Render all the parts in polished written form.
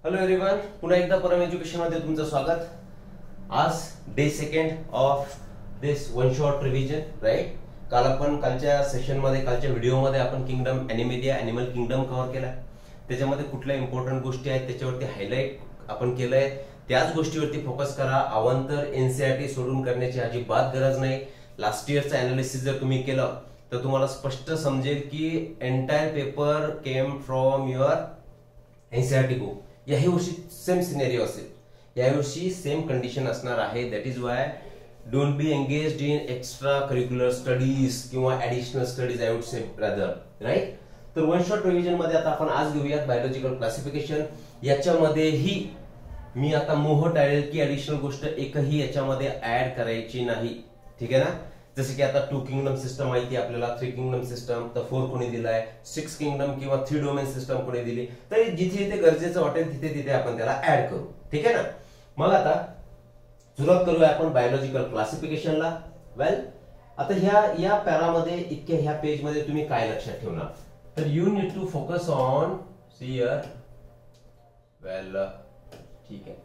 Hello everyone, पुन्हा एकदा परम एज्युकेशन मध्ये तुमचं स्वागत. आज day second of this one shot revision, right. काल आपण कालच्या सेशन मध्ये, कालच्या व्हिडिओ मध्ये आपण kingdom animalia, animal kingdom cover केला. त्याच्यामध्ये कुठल्या इम्पॉर्टंट गोष्टी आहेत त्याच्यावरती हायलाइट आपण केलंय. त्याच गोष्टीवरती फोकस करा. अवांतर एनसीईआरटी सोडून करण्याची अजिबात गरज नाही. लास्ट इयरचं अनालिसिस जर तुम्ही केलं तर तुम्हाला स्पष्ट समजेल की entire paper came from your NCERT book. याही वर्षी सेम सिनेरिओ असेल, यावर्षी सेम कंडिशन असणार आहे. That is why don't be engaged in extra curricular studies किंवा additional studies, I would say brother, right. तर वन शॉट रिव्हिजन मध्ये आता आपण आज घेऊयात बायोलॉजिकल क्लासिफिकेशन. याच्यामध्येही मी आता मोह टाळेल की ऍडिशनल गोष्ट एकही याच्यामध्ये ऍड करायची नाही, ठीक आहे ना. जसे की आता 2 किंगडम सिस्टम माहिती आपल्याला, 3 किंगडम सिस्टम, तर 4 कोणी दिलाय, 6 किंगडम किंवा 3 डोमेन सिस्टम कोणी दिली, तर जिथे जिथे गरजेचं वाटेल तिथे तिथे आपण त्याला ऍड करू, ठीक आहे ना. मग आता सुरुवात करूया आपण बायोलॉजिकल क्लासिफिकेशनला. वेल, आता या पॅरामध्ये इतक्या ह्या पेज मध्ये तुम्ही काय लक्षात ठेवणार, तर you need to focus on sear. Well, ठीक आहे.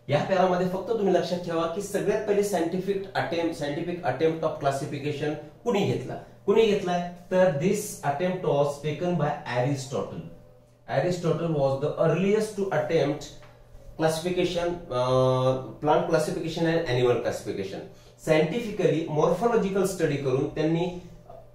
या पॅरामध्ये फक्त तुम्ही लक्षात ठेवा की सगळ्यात पहिले सायंटिफिक अटेम्प्ट ऑफ क्लासिफिकेशन कुणी घेतलाय, तर this attempt was taken by Aristotle. Aristotle was the earliest to attempt classification, plant classification and animal classification. Scientifically morphological study करून त्यांनी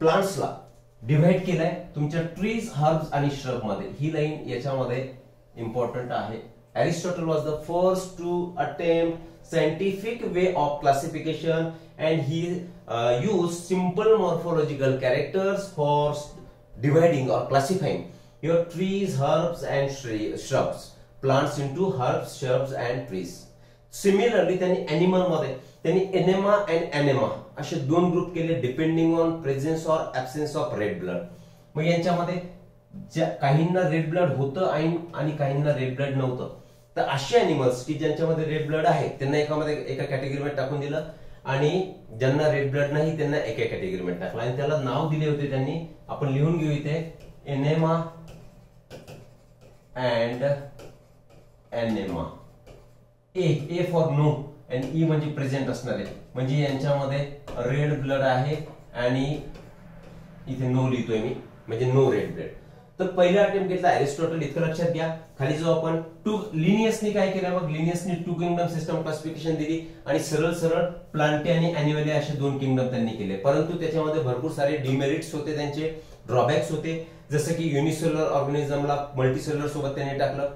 प्लांट्सला डिव्हाइड केलाय तुमच्या ट्रीज, हर्ब्स आणि श्रब मध्ये. ही लाईन याच्यामध्ये इम्पॉर्टंट आहे. Aristotle was the first to attempt scientific way of classification, and he used simple morphological characters for dividing or classifying your trees, herbs and shrubs, plants into herbs, shrubs and trees. Similarly, त्यांनी animal मध्ये त्यांनी enema and anema असे दोन group केले depending on presence और ऍब्सेन्स of red blood. मग यांच्यामध्ये काहींना रेड ब्लड होतं आणि काहींना रेड ब्लड नव्हतं. तर असे अॅनिमल्स की ज्यांच्यामध्ये रेड ब्लड आहे त्यांना एका कॅटेगरीमध्ये टाकून दिलं, आणि ज्यांना रेड ब्लड नाही त्यांना एका कॅटेगरीमध्ये टाकलं, आणि त्याला नाव दिले होते त्यांनी. आपण लिहून घेऊ इथे, एनेमा अँड एनेमा. ए फॉर नो आणि ई म्हणजे प्रेझेंट असणारे, म्हणजे यांच्यामध्ये रेड ब्लड आहे आणि इथे नो लिहितोय मी, म्हणजे नो रेड ब्लड. तर पहिला अटेम्प्ट घेतला एरिस्टॉटल, इतकं लक्षात घ्या. खाली जो आपण लिनियसनी काय केलं, मग लिनियसनी 2 किंगडम सिस्टम क्लासिफिकेशन दिली आणि सरळ सरळ प्लांटे आणि एनिमलिया असे 2 किंगडम त्यांनी केले. परंतु त्याच्यामध्ये भरपूर सारे डिमेरिट्स होते, त्यांचे ड्रॉबॅक्स होते. जसं की युनिसेल्युलर ऑर्गॅनिझमला मल्टीसेल्युलर सोबत त्यांनी टाकलं,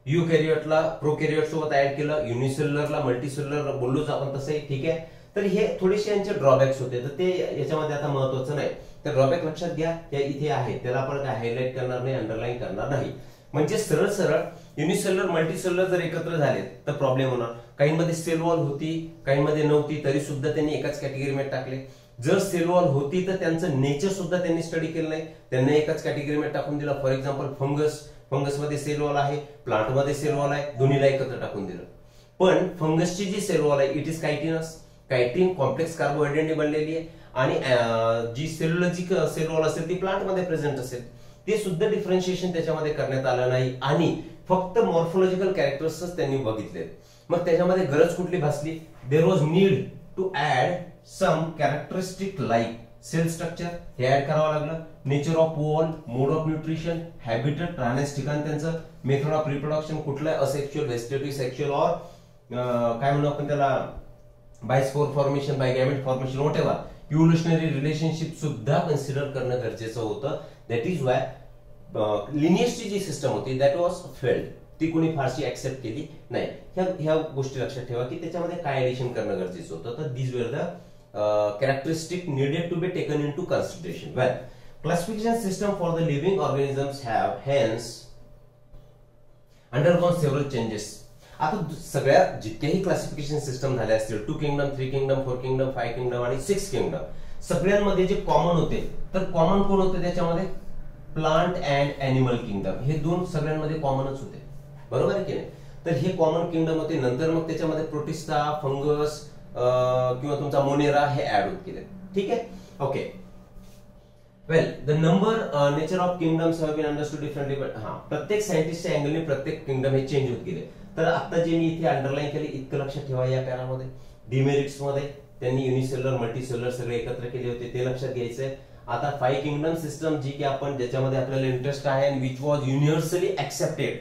युकॅरियोटला प्रोकॅरियोट सोबत ऍड केलं, युनिसेल्युलरला मल्टीसेल्युलर बोललोच आपण तसंही, ठीक आहे. तर हे थोडेसे यांचे ड्रॉबॅक्स होते, तर ते याच्यामध्ये आता महत्वाचं नाही. तर ड्रॉबॅक लक्षात घ्या, त्या इथे आहे, त्याला आपण काय हायलाइट करणार नाही, अंडरलाईन करणार नाही. म्हणजे सरळ सरळ युनिसेल्युलर मल्टीसेल्युलर जर एकत्र झाले तर प्रॉब्लेम होणार. काहींमध्ये सेल वॉल होती, काहींमध्ये नव्हती, तरी सुद्धा त्यांनी एकाच कॅटेगरीमध्ये टाकले. जर सेल वॉल होती तर त्यांचं नेचर सुद्धा त्यांनी स्टडी केलं नाही, त्यांना एकाच कॅटेगरीमध्ये टाकून दिलं. फॉर एक्झाम्पल फंगसमध्ये सेल वॉल आहे, प्लांटमध्ये सेल वॉल आहे, दोन्हीला एकत्र टाकून दिलं. पण फंगसची जी सेल वॉल आहे इट इज कायटिनस. कायटिन कॉम्प्लेक्स कार्बोहायड्रेटने बनलेली आहे, आणि जी सेल्युलॉजिक सेल वॉल असेल ती प्लांट मध्ये प्रेझेंट असेल. ते सुद्धा डिफरन्शिएशन त्याच्यामध्ये करण्यात आलं नाही, आणि फक्त मॉर्फोलॉजिकल कॅरेक्टर्सच त्यांनी बघितले. मग त्याच्यामध्ये गरज कुठली भासली, there was need to add some characteristic like cell structure, हे ऍड करावं लागलं. Nature of wall, mode of nutrition, habitat, राहण्याचं ठिकाण त्यांचं, मेथड ऑफ रिप्रोडक्शन कुठलं, असेक्शुअल, व्हेजिटेटिव्ह, सेक्शुअल, और काय म्हणू आपण त्याला, by spore formation, by gamete formation, whatever, evolutionary relationship सुद्धा कन्सिडर करणं गरजेचं होतं. दॅट इज वाय लिनियसची जी सिस्टम होती दॅट वॉज फेल्ड, ती कोणी फारशी ऍक्सेप्ट केली नाही. ह्या गोष्टी लक्षात ठेवा की त्याच्यामध्ये काय एडिशन करणं गरजेचं होतं. तर these were the characteristic needed to be taken into consideration. Well, classification system for the living organisms have hence undergone several changes. आता सगळ्या जितकेही क्लासिफिकेशन सिस्टम झाले असतील, 2 किंगडम, 3 किंगडम, 4 किंगडम, 5 किंगडम आणि 6 किंगडम, सगळ्यांमध्ये जे कॉमन होते, तर common कोण होते त्याच्यामध्ये, प्लांट अँड एनिमल किंगडम. हे दोन सगळ्यांमध्ये कॉमनच होते, बरोबर आहे की नाही. तर हे कॉमन किंगडम होते. नंतर मग त्याच्यामध्ये प्रोटिस्टा, फंगस किंवा तुमचा मोनेरा हे ऍड होत गेले, ठीक आहे. Okay, well the number nature of kingdoms have been understood differently, but हा प्रत्येक सायंटिस्टच्या अँगलने प्रत्येक किंगडम हे चेंज होत गेले. तर आता जे मी इथे अंडरलाईन केले इतकं लक्षात ठेवा. या पॅरामध्ये डिमेरिट्स मध्ये त्यांनी युनिसेल्युलर मल्टीसेल्युलर सगळे एकत्र केले होते, ते लक्षात घ्यायचंय. आता 5 किंगडम सिस्टम जी की आपण ज्याच्यामध्ये आपल्याला इंटरेस्ट आहे आणि विच वॉज युनिव्हर्सली ऍक्सेप्टेड,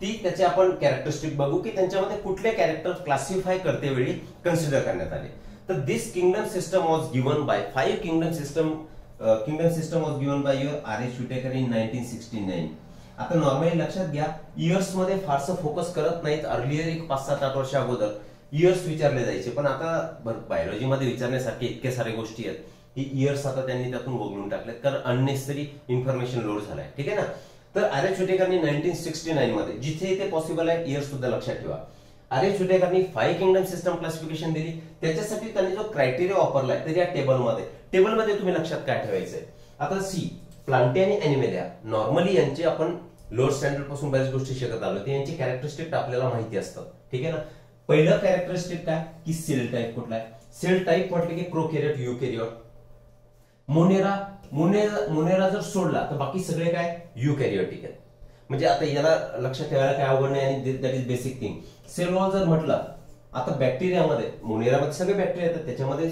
ती त्याचे आपण कॅरेक्टरिस्टिक बघू की त्यांच्यामध्ये कुठले कॅरेक्टर क्लासिफाय करते वेळी कन्सिडर करण्यात आले. तर this kingdom system was given by 5 kingdom system was given by your R.H. Whittaker in 1969. आता नॉर्मली लक्षात घ्या इयर्स मध्ये फारसं फोकस करत नाहीत. अर्लियर एक 5-7-8 वर्ष अगोदर इयर्स विचारले जायचे, पण आता बायोलॉजी मध्ये विचारण्यासारखे इतके सारे गोष्टी आहेत की इयर्स आता त्यांनी त्यातून वगळून टाकलेत, कारण अननेसेसरी इन्फॉर्मेशन लोड झालाय. ठीक आहे ना. तर R.H. विटेकरनी 1969 मध्ये जिथे ते पॉसिबल आहे इयर्स सुद्धा लक्षात ठेवा. R.H. विटेकरनी 5 किंगडम सिस्टम क्लासिफिकेशन दिली. त्याच्यासाठी त्यांनी जो क्रायटेरिया वापरलाय तर या टेबलमध्ये तुम्ही लक्षात काय ठेवायचंय. आता सी प्लांटे आणि अॅनिमेलिया नॉर्मली यांचे आपण लोअर स्टँडर्ड पासून बऱ्याच गोष्टी शिकत आलो, ते यांची कॅरेक्टरिस्टिक आपल्याला माहिती असतात. ठीक आहे ना. पहिलं कॅरेक्टरिस्टिक काय की सेल टाईप कुठला आहे. सेल टाईप म्हटलं की प्रोकॅरियोट, युकॅरियोट. मोनेरा जर सोडला तर बाकी सगळे काय युकॅरियोटिक आहेत. म्हणजे आता याला लक्षात ठेवायला काय अवघड नाही आणि that is basic thing. Cell wall जर म्हटलं, आता बॅक्टेरियामध्ये मोनेरामध्ये सगळे बॅक्टेरिया येतात, त्याच्यामध्ये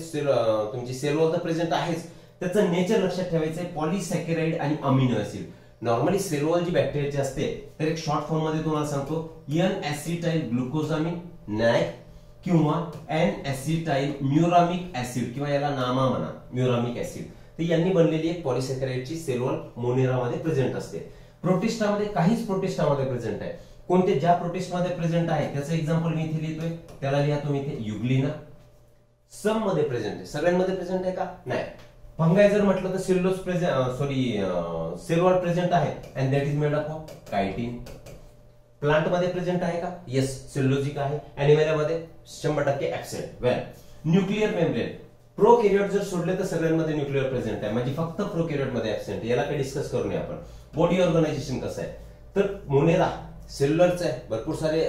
तुमची सेल वॉल तर प्रेझेंट आहेच. त्याचं नेचर लक्षात ठेवायचं आहे पॉलिसॅकराइड आणि amino acid. Normally cell wall जी बॅक्टेरियाची असते तर एक शॉर्ट फॉर्म मध्ये तुम्हाला सांगतो N-ऍसिटाइल ग्लुकोजामिन नॅक किंवा N-ऍसिटाइल म्युरामिक ऍसिड किंवा याला नामा म्हणा म्युरामिक ऍसिड. तर यांनी बनलेली एक पॉलिसॅकराइडची सेल वॉल मोनेरामध्ये प्रेझेंट असते. प्रोटिस्टामध्ये काहीच प्रोटिस्टामध्ये प्रेझेंट आहे. कोणते ज्या प्रोटिस्टमध्ये प्रेझेंट आहे त्याचं एक्झाम्पल मी इथे लिहितोय, त्याला लिहा तुम्ही इथे युग्लिना. सम मध्ये प्रेझेंट आहे, सगळ्यांमध्ये प्रेझेंट आहे का नाही. फंगाय जर म्हटलं तर सेल्युलोज सेल वॉल प्रेझेंट आहे and that is made up of chitin. Plant मध्ये प्रेझेंट आहे का, येस सेल्युलोजिक आहे. अॅनिमलिया मध्ये 100% ऍब्सेंट. वेल न्यूक्लिअर मेम्ब्रेन प्रोकॅरियोट जर सोडले तर सगळ्यांमध्ये न्यूक्लिअर प्रेझेंट आहे, म्हणजे फक्त प्रोकॅरियोट मध्ये ऍब्सेंट. याला काही डिस्कस करू नये आपण. बॉडी ऑर्गनायझेशन कसं आहे तर मोनेरा सेल्युलरचं आहे. भरपूर सारे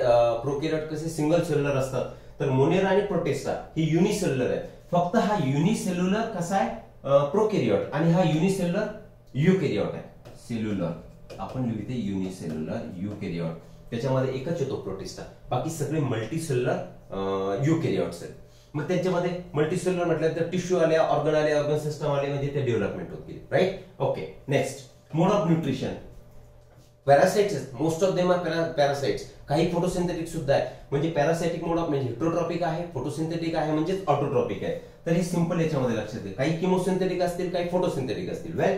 प्रोकॅरियोट कसे सिंगल सेल्युलर असतात, तर मोनेरा आणि प्रोटिस्टा ही युनिसेल्युलर आहे. फक्त हा युनिसेल्युलर कसा आहे प्रोकॅरियोट आणि हा युनिसेल्युलर युकॅरियोट आहे. सेल्युलर आपण लिहिते युनिसेल्युलर युकॅरियोट, त्याच्यामध्ये एकच येतो प्रोटिस्टा, बाकी सगळे मल्टीसेल्युलर युकॅरियोट्स आहेत. मग त्याच्यामध्ये मल्टीसेल्युलर म्हटलं तर टिश्यू आले, ऑर्गन सिस्टम आले, म्हणजे ते डेव्हलपमेंट होत गेली. Right. Okay. Next mode of nutrition. Parasites, most of them are parasites. काही फोटोसिंथेटिक सुद्धा आहे, म्हणजे पॅरासाइटिक मोड ऑफ म्हणजे हिट्रोट्रॉपिक आहे, फोटोसिंथेटिक आहे म्हणजे ऑटोट्रॉपिक आहे. तर हे सिंपल याच्यामध्ये लक्षात घ्या. काही किमोसिंथेटिक असतील, काही फोटोसिंथेटिक असतील. वेल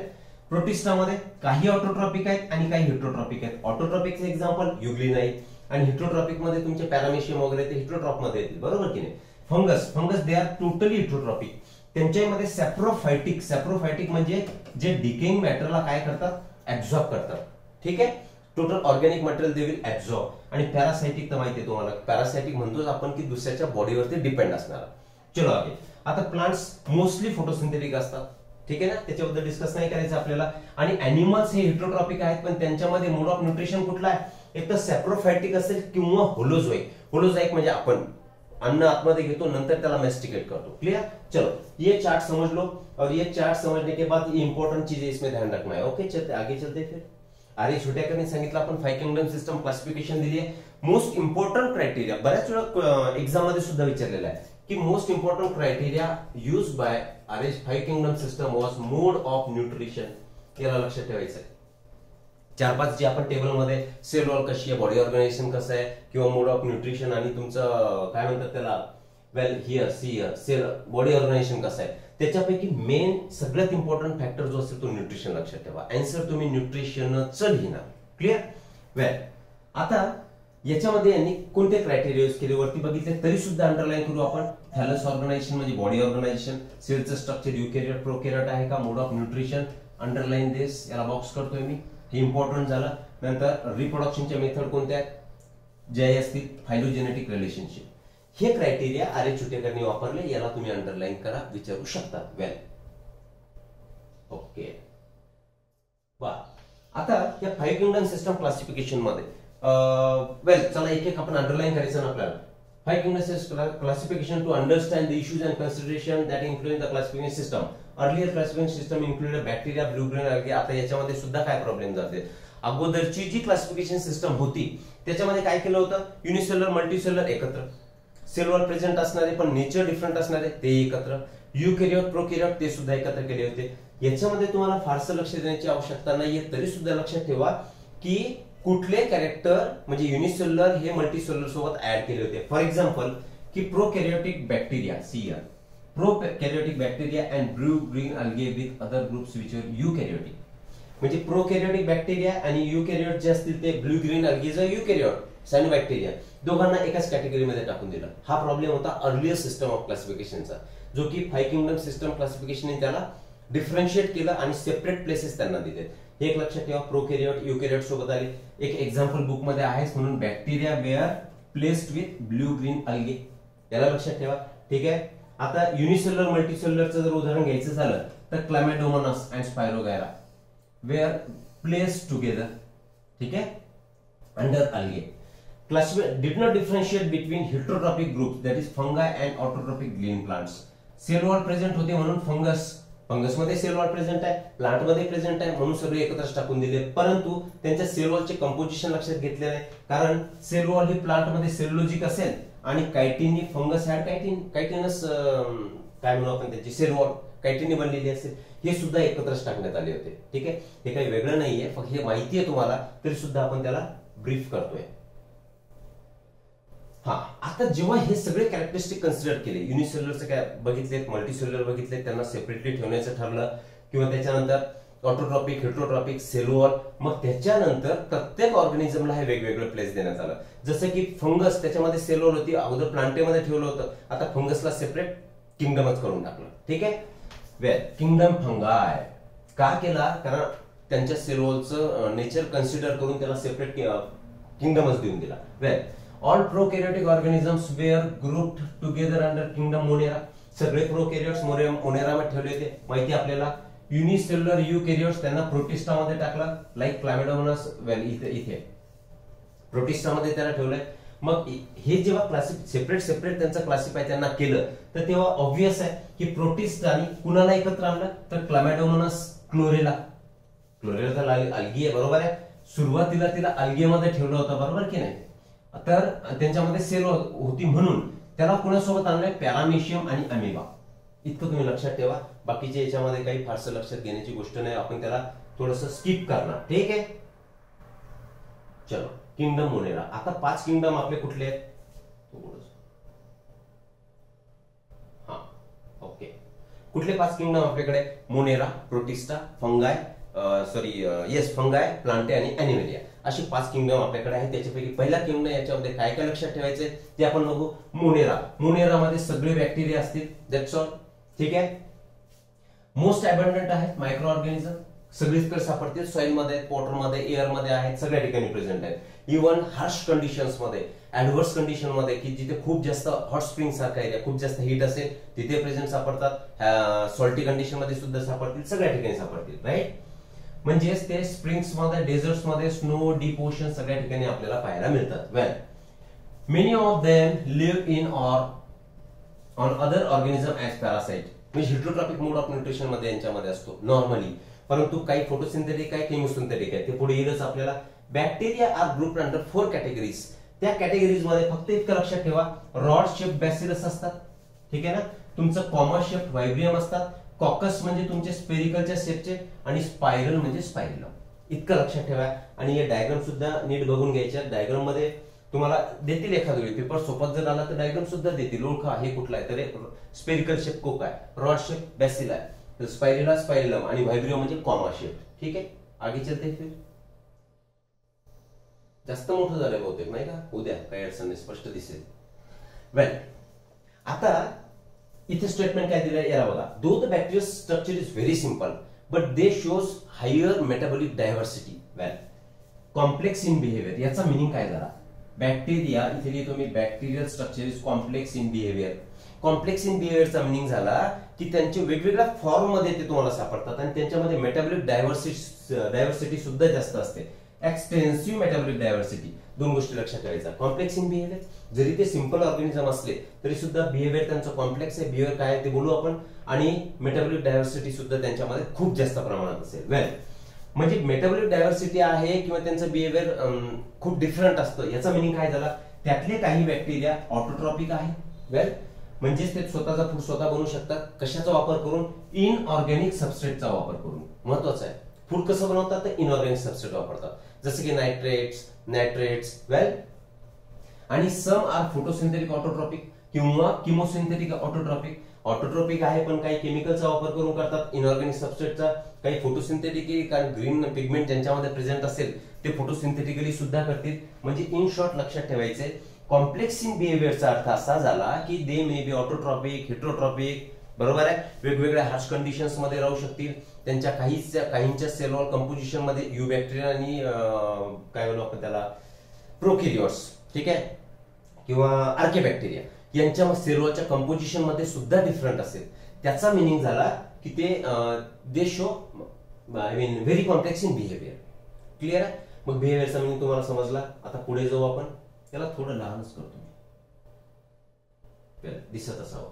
प्रोटिस्टामध्ये काही ऑटोट्रॉपिक आहेत आणि काही हिट्रोट्रॉपिक आहेत. ऑटोट्रॉपिकचं एक्झाम्पल युग्लिनाई आणि हिट्रोट्रॉपिक मध्ये तुमचे पॅरामेशियम वगैरे ते हिट्रोट्रॉप मध्ये येतील, बरोबर की नाही. Fungus they are totally heterotrophic. त्यांच्यामध्ये सॅप्रोफायटिक म्हणजे जे डिकेइंग मॅटरला काय करतात ऍब्झॉर्ब करतात. ठीक आहे. Total organic material they will absorb. आणि पॅरासाइटिक तर माहिती आहे तुम्हाला, पॅरासाइटिक म्हणतोच आपण की दुसऱ्याच्या बॉडीवरती डिपेंड असणार. चलो आगे. आता प्लांट्स मोस्टली फोटोसिंथेटिक असतात. ठीक आहे ना, त्याच्याबद्दल डिस्कस नाही करायचं आपल्याला. आणि अॅनिमल्स हे हिट्रोट्रॉपिक आहेत, पण त्यांच्यामध्ये मोड ऑफ न्यूट्रिशन कुठला आहे, एक तर सॅप्रोफायटिक असेल किंवा होलोझोइक. होलोझोइक म्हणजे आपण अन्न आतमध्ये घेतो नंतर त्याला मेस्टिकेट करतो. क्लियर. चलो ये चार्ट समझ लो, और ये चार्ट समझने के बाद ये इंपॉर्टेंट चीजें इसमें ध्यान रखना है. ओके चलते आगे चलते. फिर R.H. विटेकरने सांगितलं आपण 5 किंगडम सिस्टम क्लासिफिकेशन दिली आहे. मोस्ट इम्पॉर्टंट क्रायटेरिया बऱ्याच वेळा एक्झाम मध्ये सुद्धा विचारलेला आहे की most important criteria use by R.H. 5 kingdom system was mode of nutrition. याला लक्षात ठेवायचं आहे. 4-5 जे आपण टेबलमध्ये सेल वॉल कशी आहे, बॉडी ऑर्गनायझेशन कसं आहे, किंवा मोड ऑफ न्यूट्रिशन आणि तुमचं काय म्हणतात त्याला वेल हिअर सेल बॉडी ऑर्गनायझेशन कसं आहे, त्याच्यापैकी मेन सगळ्यात इम्पॉर्टंट फॅक्टर जो असेल तो न्यूट्रिशन लक्षात ठेवा. आन्सर तुम्ही न्यूट्रिशनच लिहिणार. क्लिअर. वेल आता याच्यामध्ये यांनी कोणते क्रायटेरिया यूज केले वरती बघितले तरी सुद्धा अंडरलाईन करू आपण. थॅलस ऑर्गनायझेशन म्हणजे बॉडी ऑर्गनायझेशन, सेलचं स्ट्रक्चर युकॅरियोट प्रोकॅरियोट आहे का, मोड ऑफ न्यूट्रिशन अंडरलाईन दिस, याला बॉक्स करतोय मी, हे इम्पॉर्टंट झालं. नंतर रिप्रोडक्शनच्या मेथड कोणत्या आहेत, जे असतील फायलोजेनेटिक रिलेशनशिप. हे क्रायटेरिया R.H. विटेकरने वापरले, याला तुम्ही अंडरलाईन करा, विचारू शकता. वेल ओके. वा आता या 5 किंगडम सिस्टम क्लासिफिकेशन मध्ये वेल चला एक एक आपण अंडरलाईन करायचं ना आपल्याला. 5 kingdom system classification to understand the issues and consideration that influence the classification system. Earlier classification system included bacteria, blue green algae. आता याच्यामध्ये सुद्धा काय प्रॉब्लेम जाते, अगोदरची जी क्लासिफिकेशन सिस्टम होती त्याच्यामध्ये काय केलं होतं, युनिसेल्युलर मल्टीसेल्युलर एकत्र, सेल वॉल प्रेझेंट असणारे पण नेचर डिफरंट असणारे ते एकत्र, युकॅरियोट प्रोकॅरियोट ते सुद्धा एकत्र केले होते. याच्यामध्ये तुम्हाला फारसं लक्ष देण्याची आवश्यकता नाहीये, तरी सुद्धा लक्षात ठेवा की कुठले कॅरेक्टर म्हणजे युनिसेल्युलर हे मल्टीसेल्युलर सोबत ऍड केले होते. फॉर एक्झाम्पल की prokaryotic bacteria, CR prokaryotic bacteria and blue green algae with other groups which are eukaryotic. म्हणजे प्रोकॅरियोटिक बॅक्टेरिया आणि युकॅरियोट जे असतील ते blue green algaes eukaryote cyanobacteria दोघांना एकाच कॅटेगरीमध्ये टाकून दिलं. हा प्रॉब्लेम होता अर्लियर सिस्टम ऑफ क्लासिफिकेशनचा, जो की 5 किंगडम सिस्टम क्लासिफिकेशनने त्याला डिफरन्शिएट केलं आणि सेपरेट प्लेसेस त्यांना दिले. हे एक लक्षात ठेवा. प्रोकॅरियोट युकॅरियोट सोबत आले. एक एक्झाम्पल बुक मध्ये आहेच म्हणून bacteria were placed with blue green algae, याला लक्षात ठेवा. ठीक आहे. आता युनिसेल्युलर मल्टीसेल्युलरचं जर उदाहरण घ्यायचं झालं तर Chlamydomonas and Spirogyra were placed together, ठीक आहे, under algae. Classified did not differentiate between heterotrophic groups, that is fungi and autotrophic green plants. Cell wall present होते म्हणून फंगस मध्ये सेल वॉल प्रेझेंट आहे, प्लांट मध्ये प्रेझेंट आहे म्हणून सगळे एकत्रच टाकून दिले. परंतु त्यांच्या सेल वॉलचे कंपोजिशन लक्षात घेतले नाही, कारण सेल वॉल ही प्लांट मध्ये सेल्युलोजिक असेल आणि कायटिनी फंगस हॅड कायटिनस काय म्हणू आपण त्याची सेल वॉल कायटिनी बनलेली असेल, हे सुद्धा एकत्रच टाकण्यात आले होते. ठीक आहे. हे काही वेगळं नाहीये, फक्त हे माहिती आहे तुम्हाला तरी सुद्धा आपण त्याला ब्रीफ करतोय. हा, आता जेव्हा हे सगळे कॅरेक्टरिस्टिक कन्सिडर केले, युनिसेल्युलरचे काय बघितले, मल्टीसेल्युलर बघितले, त्यांना सेपरेटली ठेवण्याचं ठरलं, किंवा त्याच्यानंतर ऑटोट्रॉपिक, हेटरोट्रॉपिक, सेल वॉल, मग त्याच्यानंतर प्रत्येक ऑर्गॅनिझमला हे वेगवेगळं प्लेस देण्यात आलं. जसं की फंगस त्याच्यामध्ये सेल वॉल होती, अगोदर प्लांटेमध्ये ठेवलं होतं, आता फंगसला सेपरेट किंगडमच करून टाकलं. ठीक आहे. वेल किंगडम फंगाय का केला, कारण त्यांच्या सेल वॉलचं नेचर कन्सिडर करून त्याला सेपरेट किंगडमच देऊन दिला. Well all prokaryotic organisms were grouped together under kingdom Monera. सगळे प्रोकॅरियोट्स मोनेरामध्ये ठेवले होते. माहिती आपल्याला. युनिसेल्युलर युकॅरियोट्स त्यांना प्रोटिस्टामध्ये टाकला, लाईक क्लॅमिडोमोनास. वेल इथे प्रोटिस्टामध्ये त्याला ठेवलंय. मग हे जेव्हा सेपरेट त्यांचं क्लासिफाय त्यांना केलं तर तेव्हा ऑब्व्हियस आहे की प्रोटिस्टाने कुणाला एकत्र आणलं तर क्लॅमिडोमोनास क्लोरेला तर अल्गी आहे, बरोबर आहे. सुरुवातीला तिला अल्गेमध्ये ठेवलं होतं, बरोबर की नाही. तर त्यांच्यामध्ये सेल होती म्हणून त्याला कुणासोबत आणलंय, पॅरामेशियम आणि अमिबा. इतकं तुम्ही लक्षात ठेवा. बाकीच्या याच्यामध्ये काही फारसं लक्षात घेण्याची गोष्ट नाही, आपण त्याला थोडस स्किप करणार. ठीक आहे. चलो किंगडम मोनेरा. आता 5 किंगडम आपले कुठले आहेत, हा ओके. कुठले 5 किंगडम आपल्याकडे, मोनेरा, प्रोटिस्टा, फंगाय, फंगाय, प्लांटे आणि अॅनिमेलिया, अशी 5 किंगडम आपल्याकडे आहेत. त्याच्यापैकी पहिला किंगडम, याच्यामध्ये काय काय लक्षात ठेवायचे ते आपण बघू. मोनेरामध्ये सगळे बॅक्टेरिया असतील, दॅट्स ऑल. ठीक आहे. मोस्ट अबंडंट आहेत मायक्रो ऑर्गॅनिझम, सगळीकडे सापडतील, सॉइल मध्ये, वॉटर मध्ये, एअर मध्ये आहेत, सगळ्या ठिकाणी प्रेझेंट आहेत. इव्हन हार्श कंडिशन्स मध्ये, ऍडव्हर्स कंडिशन मध्ये, की जिथे खूप जास्त हॉट स्प्रिंग सारखा एरिया, खूप जास्त हीट असेल तिथे प्रेझेंट सापडतात. सॉल्टी कंडिशन मध्ये सुद्धा सापडतील, सगळ्या ठिकाणी सापडतील. राईट. म्हणजेच ते स्प्रिंग्स मध्ये, डेझर्ट्स मध्ये, स्नो, डीप ओशन सगळ्या ठिकाणी आपल्याला पाहायला मिळतात. Well many of them live in or on other organism as parasite. म्हणजे हिट्रोट्रॉपिक मोड ऑफ न्यूट्रिशन मध्ये यांच्यामध्ये असतो नॉर्मली, परंतु काही फोटोसिंथेटिक आहे, केमोसिंथेटिक आहे, ते पुढे येईलच आपल्याला. Bacteria are grouped under 4 categories. त्या कॅटेगरीज मध्ये फक्त इतकं लक्षात ठेवा, रॉड शेप बॅसिलस असतात, ठीक आहे ना, तुमचं कॉमा शेप व्हायब्रियम असतात, कॉकस म्हणजे तुमचे स्पेरिकलच्या शेपचे, आणि स्पायरल म्हणजे स्पायरलम. इतकं लक्षात ठेवा. आणि हे डायग्राम सुद्धा नीट बघून घ्यायचे. डायग्राम मध्ये तुम्हाला देतील एखाद्या वेळी पेपर सोपत जर आला तर डायग्राम सुद्धा देतील. ओळखा हे कुठला आहे, तर स्पेरिकल शेप कोक आहे, रॉड शेप बॅसिल आहे, स्पायरिला स्पायरलम, आणि व्हायब्रियम म्हणजे कॉमा शेप. ठीक आहे. आगे चलते फिर. जास्त मोठं झालंय बहुतेक, नाही का, उद्या काही अडचण नाही, स्पष्ट दिसेल. वेल आता इथे स्टेटमेंट काय दिलंय याला बघा. Though the bacterial structure is very simple but they shows higher metabolic diversity. Well complex in behaviour, याचा मिनिंग काय झाला. बॅक्टेरिया इथे लिहितो मी, bacterial structure is complex in behaviour. Complex in बिहेवियरचा मिनिंग झाला की त्यांचे वेगवेगळ्या फॉर्म मध्ये ते तुम्हाला सापडतात आणि त्यांच्यामध्ये मेटाबॉलिक डायव्हर्सिटी सुद्धा जास्त असते. Extensive metabolic diversity. दोन गोष्टी लक्षात ठेवायच्या. कॉम्प्लेक्स इन बिहेवियर, जरी ते सिंपल ऑर्गॅनिझम असले तरी सुद्धा बिहेवियर त्यांचं कॉम्प्लेक्स आहे. बिहेवियर काय आहे ते बोलू आपण. आणि मेटाबॉलिक डायव्हर्सिटी सुद्धा त्यांच्यामध्ये खूप जास्त प्रमाणात असेल. वेल, म्हणजे मेटाबॉलिक डायव्हर्सिटी आहे किंवा त्यांचं बिहेवियर खूप डिफरंट असतं, याचा मिनिंग काय झाला, त्यातले काही बॅक्टेरिया ऑटोट्रॉपिक आहे. वेल, म्हणजेच ते स्वतःचा फूड स्वतः बनवू शकतात. कशाचा वापर करून? इनऑर्गॅनिक सबस्ट्रेटचा वापर करून. महत्वाचं आहे. फूड कसं बनवतात? तर इनऑर्गॅनिक सबस्ट्रेट वापरतात, जसं की नायट्रेट्स. वेल, आणि सम आर फोटोसिंथेटिक ऑटोट्रॉपिक किंवा किमोसिंथेटिक ऑटोट्रॉपिक. ऑटोट्रॉपिक आहे पण काही केमिकलचा वापर करून करतात इनऑर्गॅनिक सबस्ट्रेटचा. काही फोटोसिंथेटिक ग्रीन पिगमेंट ज्यांच्यामध्ये प्रेझेंट असेल ते फोटोसिंथेटिकली सुद्धा करतील. म्हणजे इन शॉर्ट लक्षात ठेवायचे, कॉम्प्लेक्स इन बिहेवियरचा अर्थ असा झाला की दे मे बी ऑटोट्रॉपिक, हेट्रोट्रॉपिक. बरोबर आहे. वेगवेगळ्या हार्श कंडिशन्स मध्ये राहू शकतील. त्यांच्या काहींच्या सेल वॉल कंपोजिशन मध्ये यू बॅक्टेरिया आणि काय बोलू आपण त्याला, प्रोकॅरियोट्स, ठीक आहे, किंवा आर्के बॅक्टेरिया यांच्या सेल वॉलच्या कंपोजिशन मध्ये सुद्धा डिफरंट असेल. त्याचा मिनिंग झाला की दे show very complex in behaviour. Clear आहे. मग बिहेवियरचा मिनिंग तुम्हाला समजला. आता पुढे जाऊ आपण. त्याला थोडं लहानच करतो मी, दिसत असावं.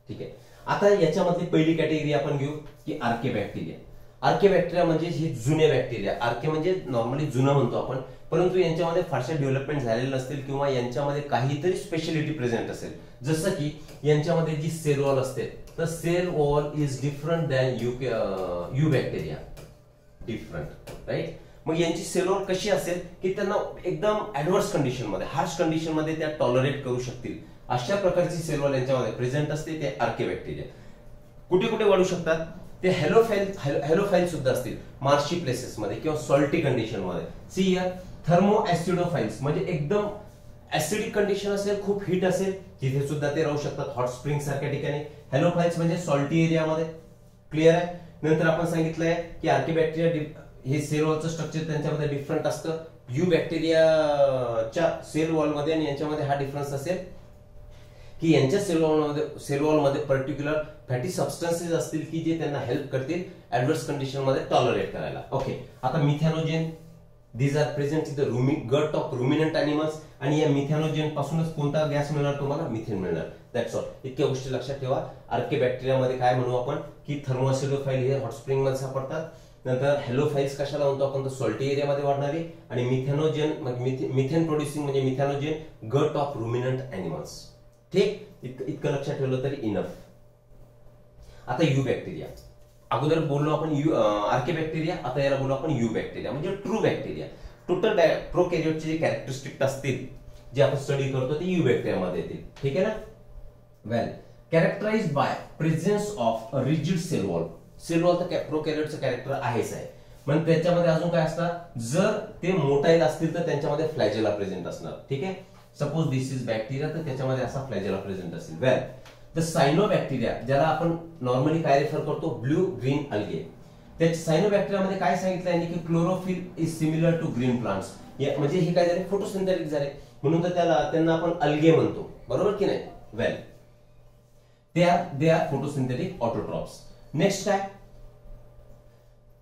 ठीक आहे. आता याच्यामधली पहिली कॅटेगरी आपण घेऊ की आर्के बॅक्टेरिया. आर्के बॅक्टेरिया म्हणजे हे जुने बॅक्टेरिया. आर्के म्हणजे नॉर्मली जुनं म्हणतो आपण, परंतु यांच्यामध्ये फारशा डेव्हलपमेंट झालेलं नसतील किंवा यांच्यामध्ये काहीतरी स्पेशलिटी प्रेझेंट असेल. जसं की यांच्यामध्ये जी सेल वॉल असते, तर cell wall is different than you bacteria. Different, right. मग यांची सेल वॉल कशी असेल की त्यांना एकदम ऍडव्हर्स कंडिशन मध्ये, हार्श कंडिशन मध्ये त्या टॉलरेट करू शकतील, अशा प्रकारची सेल वॉल यांच्यामध्ये प्रेझेंट असते. ते आर्के बॅक्टेरिया कुठे कुठे वाढू शकतात? ते हॅलोफाईल सुद्धा असतील मार्शी प्लेसेस मध्ये किंवा सॉल्टी कंडिशन मध्ये. सी हियर, थर्मो ऍसिडोफाइल्स म्हणजे एकदम ऍसिडिक कंडिशन असेल, खूप हीट असेल, तिथे सुद्धा ते राहू शकतात हॉट स्प्रिंग सारख्या ठिकाणी. हॅलोफाइल्स म्हणजे सॉल्टी एरियामध्ये. क्लिअर आहे. नंतर आपण सांगितलंय की आर्के बॅक्टेरिया हे सेल वॉलचं स्ट्रक्चर त्यांच्यामध्ये डिफरंट असतं. यू बॅक्टेरियाच्या सेल वॉलमध्ये आणि यांच्यामध्ये हा डिफरन्स असेल की यांच्या सेल वॉलमध्ये पर्टिक्युलर फॅटी सबस्टन्सेस असतील की जे त्यांना हेल्प करतील ऍडव्हर्स कंडिशन मध्ये टॉलरेट करायला. ओके. आता methanogen, these are present in the gut of ruminant animals. आणि या मिथॅनोजेन पासूनच कोणता गॅस मिळणार तुम्हाला? मिथेन मिळणार. That's all. इतक्या गोष्टी लक्षात ठेवा. आर्के बॅक्टेरियामध्ये काय म्हणू आपण की थर्मोसिडोफाईल हे हॉट स्प्रिंग मध्ये सापडतात. नंतर हॅलोफाइल्स कशाला म्हणतो आपण? तर सॉल्टी एरियामध्ये वाढणारे. आणि मिथॅनोजेन मिथेन प्रोड्युसिंग म्हणजे मिथॅनोजेन गट ऑफ रुमिनंट अॅनिमल्स. ठीक. इतकं लक्षात ठेवलं तरी इनफ. आता यू बॅक्टेरिया. अगोदर बोललो आपण आर्के बॅक्टेरिया, आता याला बोललो आपण यू बॅक्टेरिया म्हणजे ट्रू बॅक्टेरिया. टोटल प्रोकॅरियोटचे जे कॅरेक्टरिस्टिक असतील जे आपण स्टडी करतो ते यू बॅक्टेरियामध्ये येतील. ठीक आहे ना. Well, characterized by presence of a rigid cell wall. Cell wall तर प्रोकॅरियोटचं कॅरेक्टर आहेच आहे. म्हणजे त्याच्यामध्ये अजून काय असतात? जर ते मोटाईल असतील तर त्यांच्यामध्ये फ्लॅजेला प्रेझेंट असणार. ठीक आहे. सपोज दिस इज बॅक्टेरिया, तर त्याच्यामध्ये असा फ्लॅजेला प्रेझेंट असेल. वेल, द सायनोबॅक्टेरिया ज्याला आपण नॉर्मली काय रेफर करतो? Blue green algae. त्या सायनोबॅक्टेरियामध्ये काय सांगितलं आहे की chlorophyll is similar to green plants. म्हणजे हे काय झाले? फोटोसिंथेटिक झाले, म्हणून तर त्यांना आपण अल्गे म्हणतो. बरोबर की नाही? Well, they are photosynthetic autotrophs. Next काय?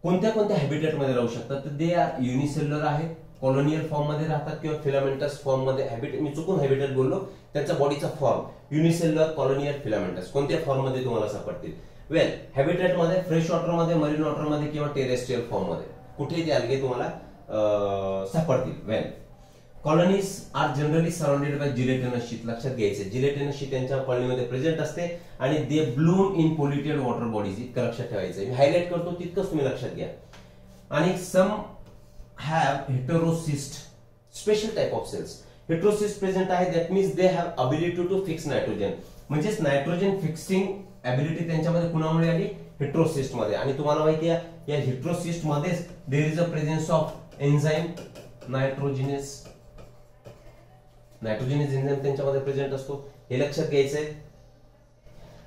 कोणत्या कोणत्या हॅबिटेट मध्ये राहू शकतात? तर दे आर युनिसेल्युलर आहेत, कॉलोनियल फॉर्म मध्ये राहतात किंवा फिलामेंटस फॉर्म मध्ये. हॅबिटेट मी चुकून हॅबिटेट बोललो. त्यांचा बॉडीचा फॉर्म युनिसेल्युलर, कॉलोनियल, फिलामेंटस कोणत्या फॉर्म मध्ये तुम्हाला सापडतील? वेल, हॅबिटेट मध्ये फ्रेश वॉटर मध्ये, मरीन वॉटर मध्ये किंवा टेरेस्ट्रियल फॉर्म मध्ये कुठे ते अल्गे तुम्हाला सापडतील. Well, colonies are generally surrounded by gelatinous sheet. लक्षात घ्यायचं, जिलेटिनस शीट त्यांच्या कॉलनीमध्ये प्रेझेंट असते आणि they bloom in polluted water bodies. इतकं लक्षात ठेवायचं. मी हायलाइट करतो तितकंच तुम्ही लक्षात घ्या. आणि some have heterocyst, special type of cells. Heterocyst present आहे, that means they have ability to fix nitrogen. म्हणजेच नायट्रोजन फिक्सिंग ऍबिलिटी त्यांच्यामध्ये कुणामुळे आली? हेटेरोसिस्ट मध्ये. आणि तुम्हाला माहिती आहे या हेटेरोसिस्ट मध्ये there is a presence of enzyme nitrogenase enzyme त्यांच्यामध्ये प्रेझेंट असतो. हे लक्षात घ्यायचंय.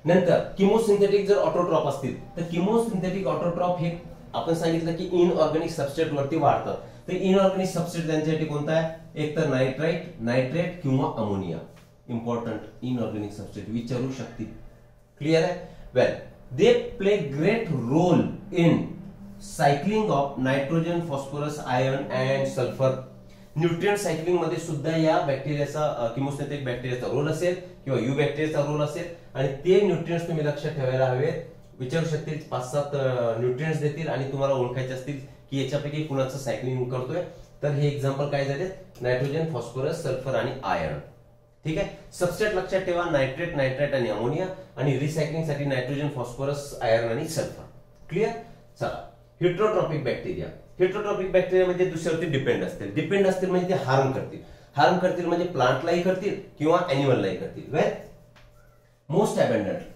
नंतर किमोसिंथेटिक जर ऑटोट्रॉप असतील तर किमोसिंथेटिक ऑटोट्रॉप हे आपण सांगितलं की इनऑर्गॅनिक सबस्ट्रेट वरती वाढतात. तर इनऑर्गॅनिक सबस्ट्रेट त्यांच्यासाठी कोणता आहे? एक तर नायट्रेट किंवा अमोनिया. इम्पॉर्टंट इनऑर्गॅनिक सबस्ट्रेट विचारू शकतील. क्लिअर आहे? Well, they play great role in cycling of nitrogen, phosphorus, iron and sulphur. Nutrient cycling मध्ये सुद्धा या बॅक्टेरियाचा किमोस्टॅटिक बॅक्टेरियाचा रोल असेल किंवा यू बॅक्टेरियाचा रोल असेल आणि ते न्यूट्रिएंट्स तुम्ही लक्षात ठेवायला हवेत. विचारू शकतील 5-7 न्यूट्रिएंट्स देतील आणि तुम्हाला ओळखायचे असतील की याच्यापैकी कुणाचं सायकलिंग करतोय. तर हे एक्झाम्पल काय झाले, नायट्रोजन, फॉस्फरस, सल्फर आणि आयर्न. ठीक आहे. सबस्ट्रेट लक्षात ठेवा, नायट्रेट, नायट्राइट आणि अमोनिया, आणि रिसायकलिंग साठी नायट्रोजन, फॉस्फरस, आयर्न आणि सल्फर. क्लिअर. चला, हेट्रोट्रॉपिक बॅक्टेरिया. हेट्रोट्रॉपिक बॅक्टेरिया म्हणजे दुसऱ्यावरती डिपेंड असतील. डिपेंड असतील म्हणजे ते हार्म करतील. हार्म करतील म्हणजे प्लांटलाही करतील किंवा अॅनिमललाही करतील. वेल, मोस्ट अबंडंट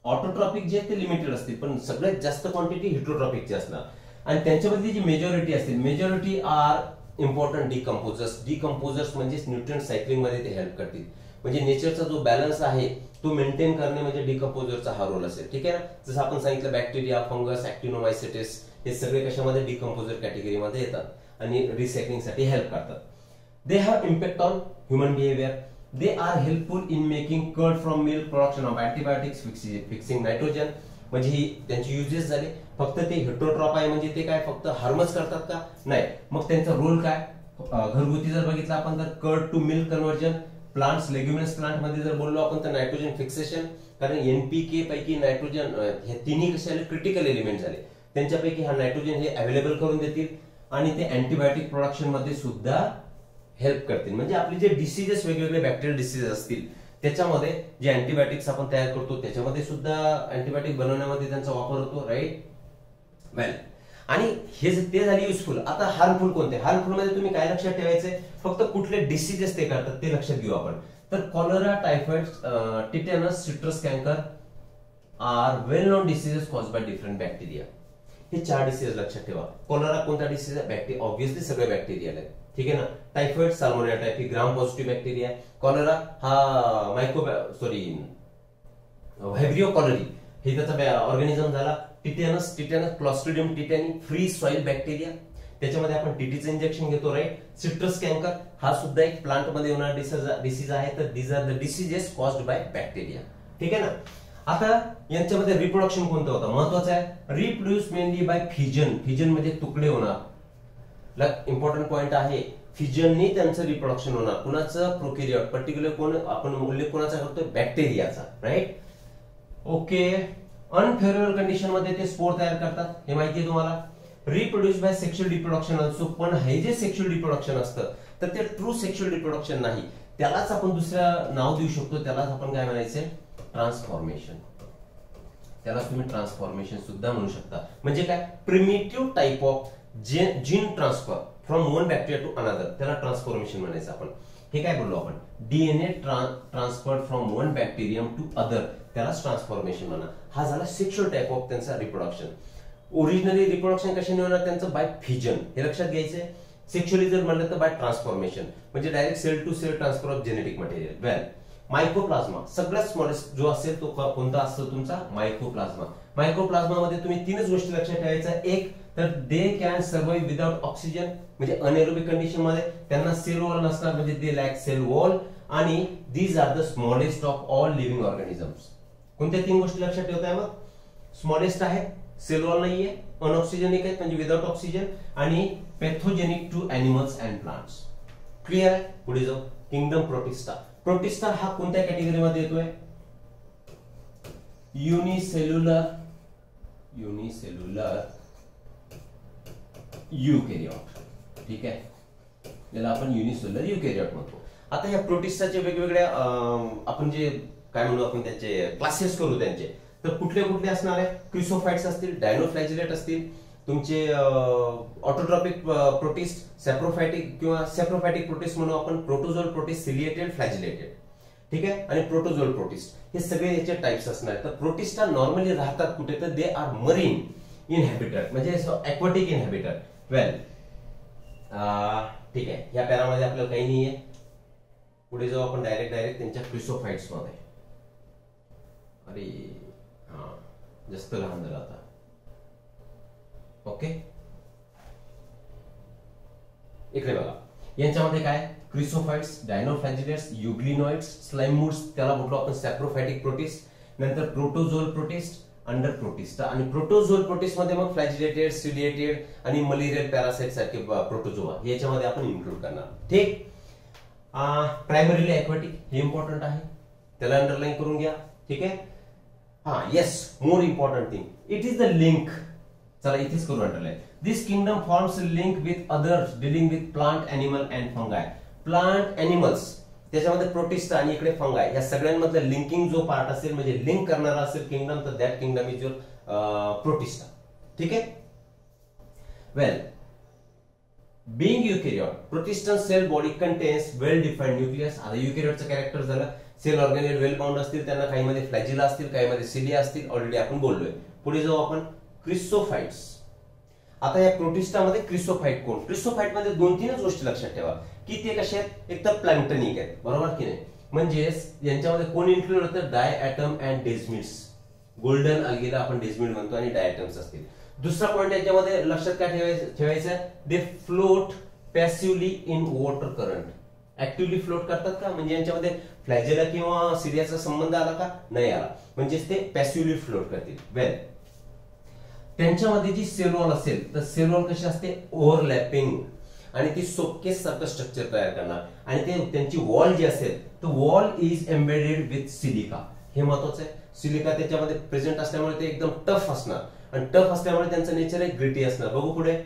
ऑटोट्रॉपिक जे ते लिमिटेड असतील, पण सगळ्यात जास्त क्वांटिटी हेट्रोट्रॉपिकची असणार. आणि त्यांच्यामधली जी मेजॉरिटी असतील, majority are important decomposers. Decomposers म्हणजे न्यूट्रिएंट सायकलिंग मध्ये ते हेल्प करतील. म्हणजे नेचरचा जो बॅलन्स आहे तो मेंटेन करणे म्हणजे डिकम्पोजरचा हा रोल असेल. ठीक आहे ना. जसं आपण सांगितलं, बॅक्टेरिया, फंगस, ऍक्टिनोमायसिटिस हे सगळे कशामध्ये डिकम्पोजर कॅटेगरीमध्ये येतात आणि रिसायकलिंग साठी हेल्प करतात. They have impact on human behaviour. They are helpful in making curd from milk, production of antibiotics, fixing nitrogen. म्हणजे ही त्यांची युजेस झाले. फक्त ते हेट्रोट्रॉप आहे म्हणजे ते काय फक्त हार्मच करतात का? नाही. मग त्यांचा रोल काय? घरगुती जर बघितलं आपण तर curd to milk conversion, plants, leguminous plant मध्ये जर बोललो आपण तर नायट्रोजन फिक्सेशन. कारण एनपीके पैकी नायट्रोजन हे तिन्ही कसे क्रिटिकल एलिमेंट झाले. त्यांच्यापैकी हा नायट्रोजन हे अवेलेबल करून देतील आणि ते अँटीबायोटिक प्रोडक्शन मध्ये सुद्धा हेल्प करतील. म्हणजे आपले जे डिसीजेस, वेगवेगळे बॅक्टेरियल डिसीजेस असतील त्याच्यामध्ये जे अँटीबायोटिक्स आपण तयार करतो त्याच्यामध्ये सुद्धा अँटीबायोटिक बनवण्यामध्ये त्यांचा वापर होतो. राईट. वेल, आणि हे ते झाले युजफुल. आता हार्मफुल कोणते? हार्मफुल मध्ये तुम्ही काय लक्षात ठेवायचे, फक्त कुठले डिसीजेस ते करतात ते लक्षात घेऊ आपण. तर cholera, typhoid, tetanus, citrus canker are well known diseases caused by different bacteria. हे 4 डिसीज लक्षात ठेवा. कॉलरा कोणता डिसीज आहे? बॅक्टेरिया. ऑब्व्हियसली सगळे बॅक्टेरिया आहेत. ठीक आहे ना. Typhoid, Salmonella typhi, gram positive bacteria. Cholera हा व्हायब्रिओ कॉलरी हे त्याचा ऑर्गॅनिझम झाला. Tetanus Clostridium tetani, free soil bacteria. त्याच्यामध्ये आपण टीटीचं इंजेक्शन घेतो. राईट. सिट्रस कॅन्कर हा सुद्धा एक प्लांट मध्ये होणारा डिसीज आहे. तर these are the diseases caused by bacteria. ठीक आहे ना. आता यांच्यामध्ये रिप्रोडक्शन कोणतं होतं? महत्वाचं आहे. Reproduce mainly by fission. Fission म्हणजे तुकडे होणार. इम्पॉर्टंट पॉइंट आहे. फिजननी त्यांचं रिप्रोडक्शन होणार. कुणाचं? प्रोकॅरियोट. पर्टिक्युलर कोण आपण उल्लेख कोणाचा करतोय? बॅक्टेरियाचा. राईट. ओके. अनफेवरेबल कंडिशन मध्ये ते स्पोर तयार करतात, हे माहिती आहे तुम्हाला. Reproduce by sexual reproduction also. पण हे जे सेक्शुअल रिप्रोडक्शन असतं तर ते ट्रू सेक्शुअल रिप्रोडक्शन नाही. त्यालाच आपण दुसरं नाव देऊ शकतो. त्यालाच आपण काय म्हणायचं? ट्रान्सफॉर्मेशन. त्याला तुम्ही ट्रान्सफॉर्मेशन सुद्धा म्हणू शकता. म्हणजे काय? Primitive type of gene transfer from one bacteria to another, त्याला ट्रान्सफॉर्मेशन म्हणायचं आपण. हे काय बोललो आपण? DNA transfer from one bacterium to other, त्यालाच ट्रान्सफॉर्मेशन म्हणा. हा झाला सेक्शुअल टाइप ऑफ त्यांचा रिप्रोडक्शन. ओरिजिनली रिप्रोडक्शन कशाने होणार त्यांचं? By fission. हे लक्षात घ्यायचंय. सेक्शुअली जर म्हणलं तर बाय ट्रान्सफॉर्मेशन, म्हणजे direct cell to cell transfer of genetic material. Well, Mycoplasma सगळ्यात स्मॉलेस्ट जो असेल तो कोणता असतो तुमचा? मायकोप्लाझ्मा. मायकोप्लाझ्मा मध्ये तुम्ही 3च गोष्टी लक्षात ठेवायच्या. एक तर they can survive without oxygen, म्हणजे अनएरोबिक कंडिशन मध्ये त्यांना सेल वॉल नसणार, म्हणजे दे लॅक सेल वॉल. आणि these are the smallest of all living organisms. कोणत्या 3 गोष्टी लक्षात ठेवताय मग? स्मॉलेस्ट आहे, सेल वॉल नाहीये, अनऑक्सिजनिक आहे म्हणजे विदाउट ऑक्सिजन, आणि pathogenic to animals and plants. Clear आहे? पुढे जाऊ. Kingdom protista. प्रोटिस्टा हा कोणत्या कॅटेगरीमध्ये येतोय? युनिसेल्युलर युकॅरियोट. ठीक आहे. याला आपण युनिसेल्युलर युकॅरियोट म्हणतो. आता या प्रोटिस्टाचे वेगवेगळ्या आपण जे काय म्हणू आपण त्याचे क्लासेस करू त्यांचे. तर कुठले कुठले असणार आहे? क्रिसोफाइट्स असतील, डायनोफ्लॅजिलेट असतील, तुमचे ऑटोट्रॉपिक प्रोटिस्ट, सॅप्रोफायटिक किंवा सॅप्रोफायटिक प्रोटिस्ट म्हणू आपण, प्रोटोझोल प्रोटिस्ट, सिलिएटेड, फ्लॅजिलेटेड. ठीक आहे. आणि प्रोटोझोल प्रोटिस्ट हे सगळे याचे टाइप्स असणार. तर प्रोटिस्टा नॉर्मली राहतात कुठे? तर दे आर मरीन इनहॅबिटर, म्हणजे एक्वाटिक इनहॅबिटर. वेल, ठीक आहे. या पॅरामध्ये आपल्याला काही नाहीये. पुढे जाऊ आपण डायरेक्ट त्यांच्या क्रिसोफाइट्स मध्ये. अरे हा, जास्त लहान झाला आता. ओके, इकडे बघा. यांच्यामध्ये काय? क्रिसोफाइट्स, डायनोफ्लॅजिलेट्स, युग्लिनॉइड्स, स्लाइमूड्स, त्याला म्हटलो आपण सॅप्रोफायटिक प्रोटिस्ट. नंतर प्रोटोझोल प्रोटिस्ट, अंडर प्रोटिस्टा आणि प्रोटोझोल प्रोटिस्ट मध्ये मग फ्लॅजिलेटेड, सिलिएटेड आणि मलेरियल पॅरासाइट सारखे प्रोटोझोआ याच्यामध्ये आपण इन्क्लूड करणार. ठीक. प्रायमरीली ॲक्वाटिक हे इम्पॉर्टंट आहे, त्याला अंडरलाईन करून घ्या. ठीक आहे. Yes, more important thing, it is the link. चला इथेच करू underline. This kingdom forms link with others dealing with plant, animal and फंगाय. Plant, animals त्याच्यामध्ये प्रोटिस्टा आणि इकडे फंगाय या सगळ्यांमधलं लिंकिंग जो पार्ट असेल म्हणजे लिंक करणारा असेल किंगडम, तर that kingdom is your protista. ठीक आहे. वेल, बीइंग युकॅरियोट, प्रोटिस्टन सेल बॉडी कंटेन्स वेल डिफाइंड न्यूक्लियस. आता युकॅरियोटचं कॅरेक्टर झालं, सेल ऑर्गेनेल वेल बाउंड असतील, त्यांना काही मध्ये फ्लॅजिला असतील, काही मध्ये सिलिया असतील, ऑलरेडी आपण बोललोय. पुढे जाऊ आपण, क्रिसोफाइट्स. आता या प्रोटिस्टामध्ये क्रिसोफाइट कोण? क्रिसोफाइट मध्ये 2-3 गोष्टी लक्षात ठेवा की ते कसे आहेत. एक तर प्लॅंक्टनिक आहेत, बरोबर की नाही? म्हणजेच यांच्यामध्ये कोण इन्क्लूड होतं? डायॲटम अँड डेस्मिड्स. गोल्डन अल्गेला आपण डेस्मिड म्हणतो आणि डायॲटम्स असतील. दुसरा पॉइंट याच्यामध्ये लक्षात काय ठेवायचं? दे float passively in water current. Actively float करतात का? म्हणजे यांच्यामध्ये फ्लॅजेला किंवा सिलियाचा संबंध आला का? नाही आला. म्हणजेच ते पॅसिव्हली फ्लोट करतील. वेल, त्यांच्यामध्ये जी सेल वॉल असेल तर सेल वॉल कशी असते? ओव्हरलॅपिंग, आणि ती सोपकेस सारखं स्ट्रक्चर तयार करणार. आणि ते त्यांची वॉल जी असेल तर wall is embedded with silica. हे महत्वाचं आहे. सिलिका त्याच्यामध्ये प्रेझेंट असल्यामुळे ते एकदम टफ असणार, आणि टफ असल्यामुळे त्यांचं नेचर एक ग्रिटी असणार. बघू पुढे.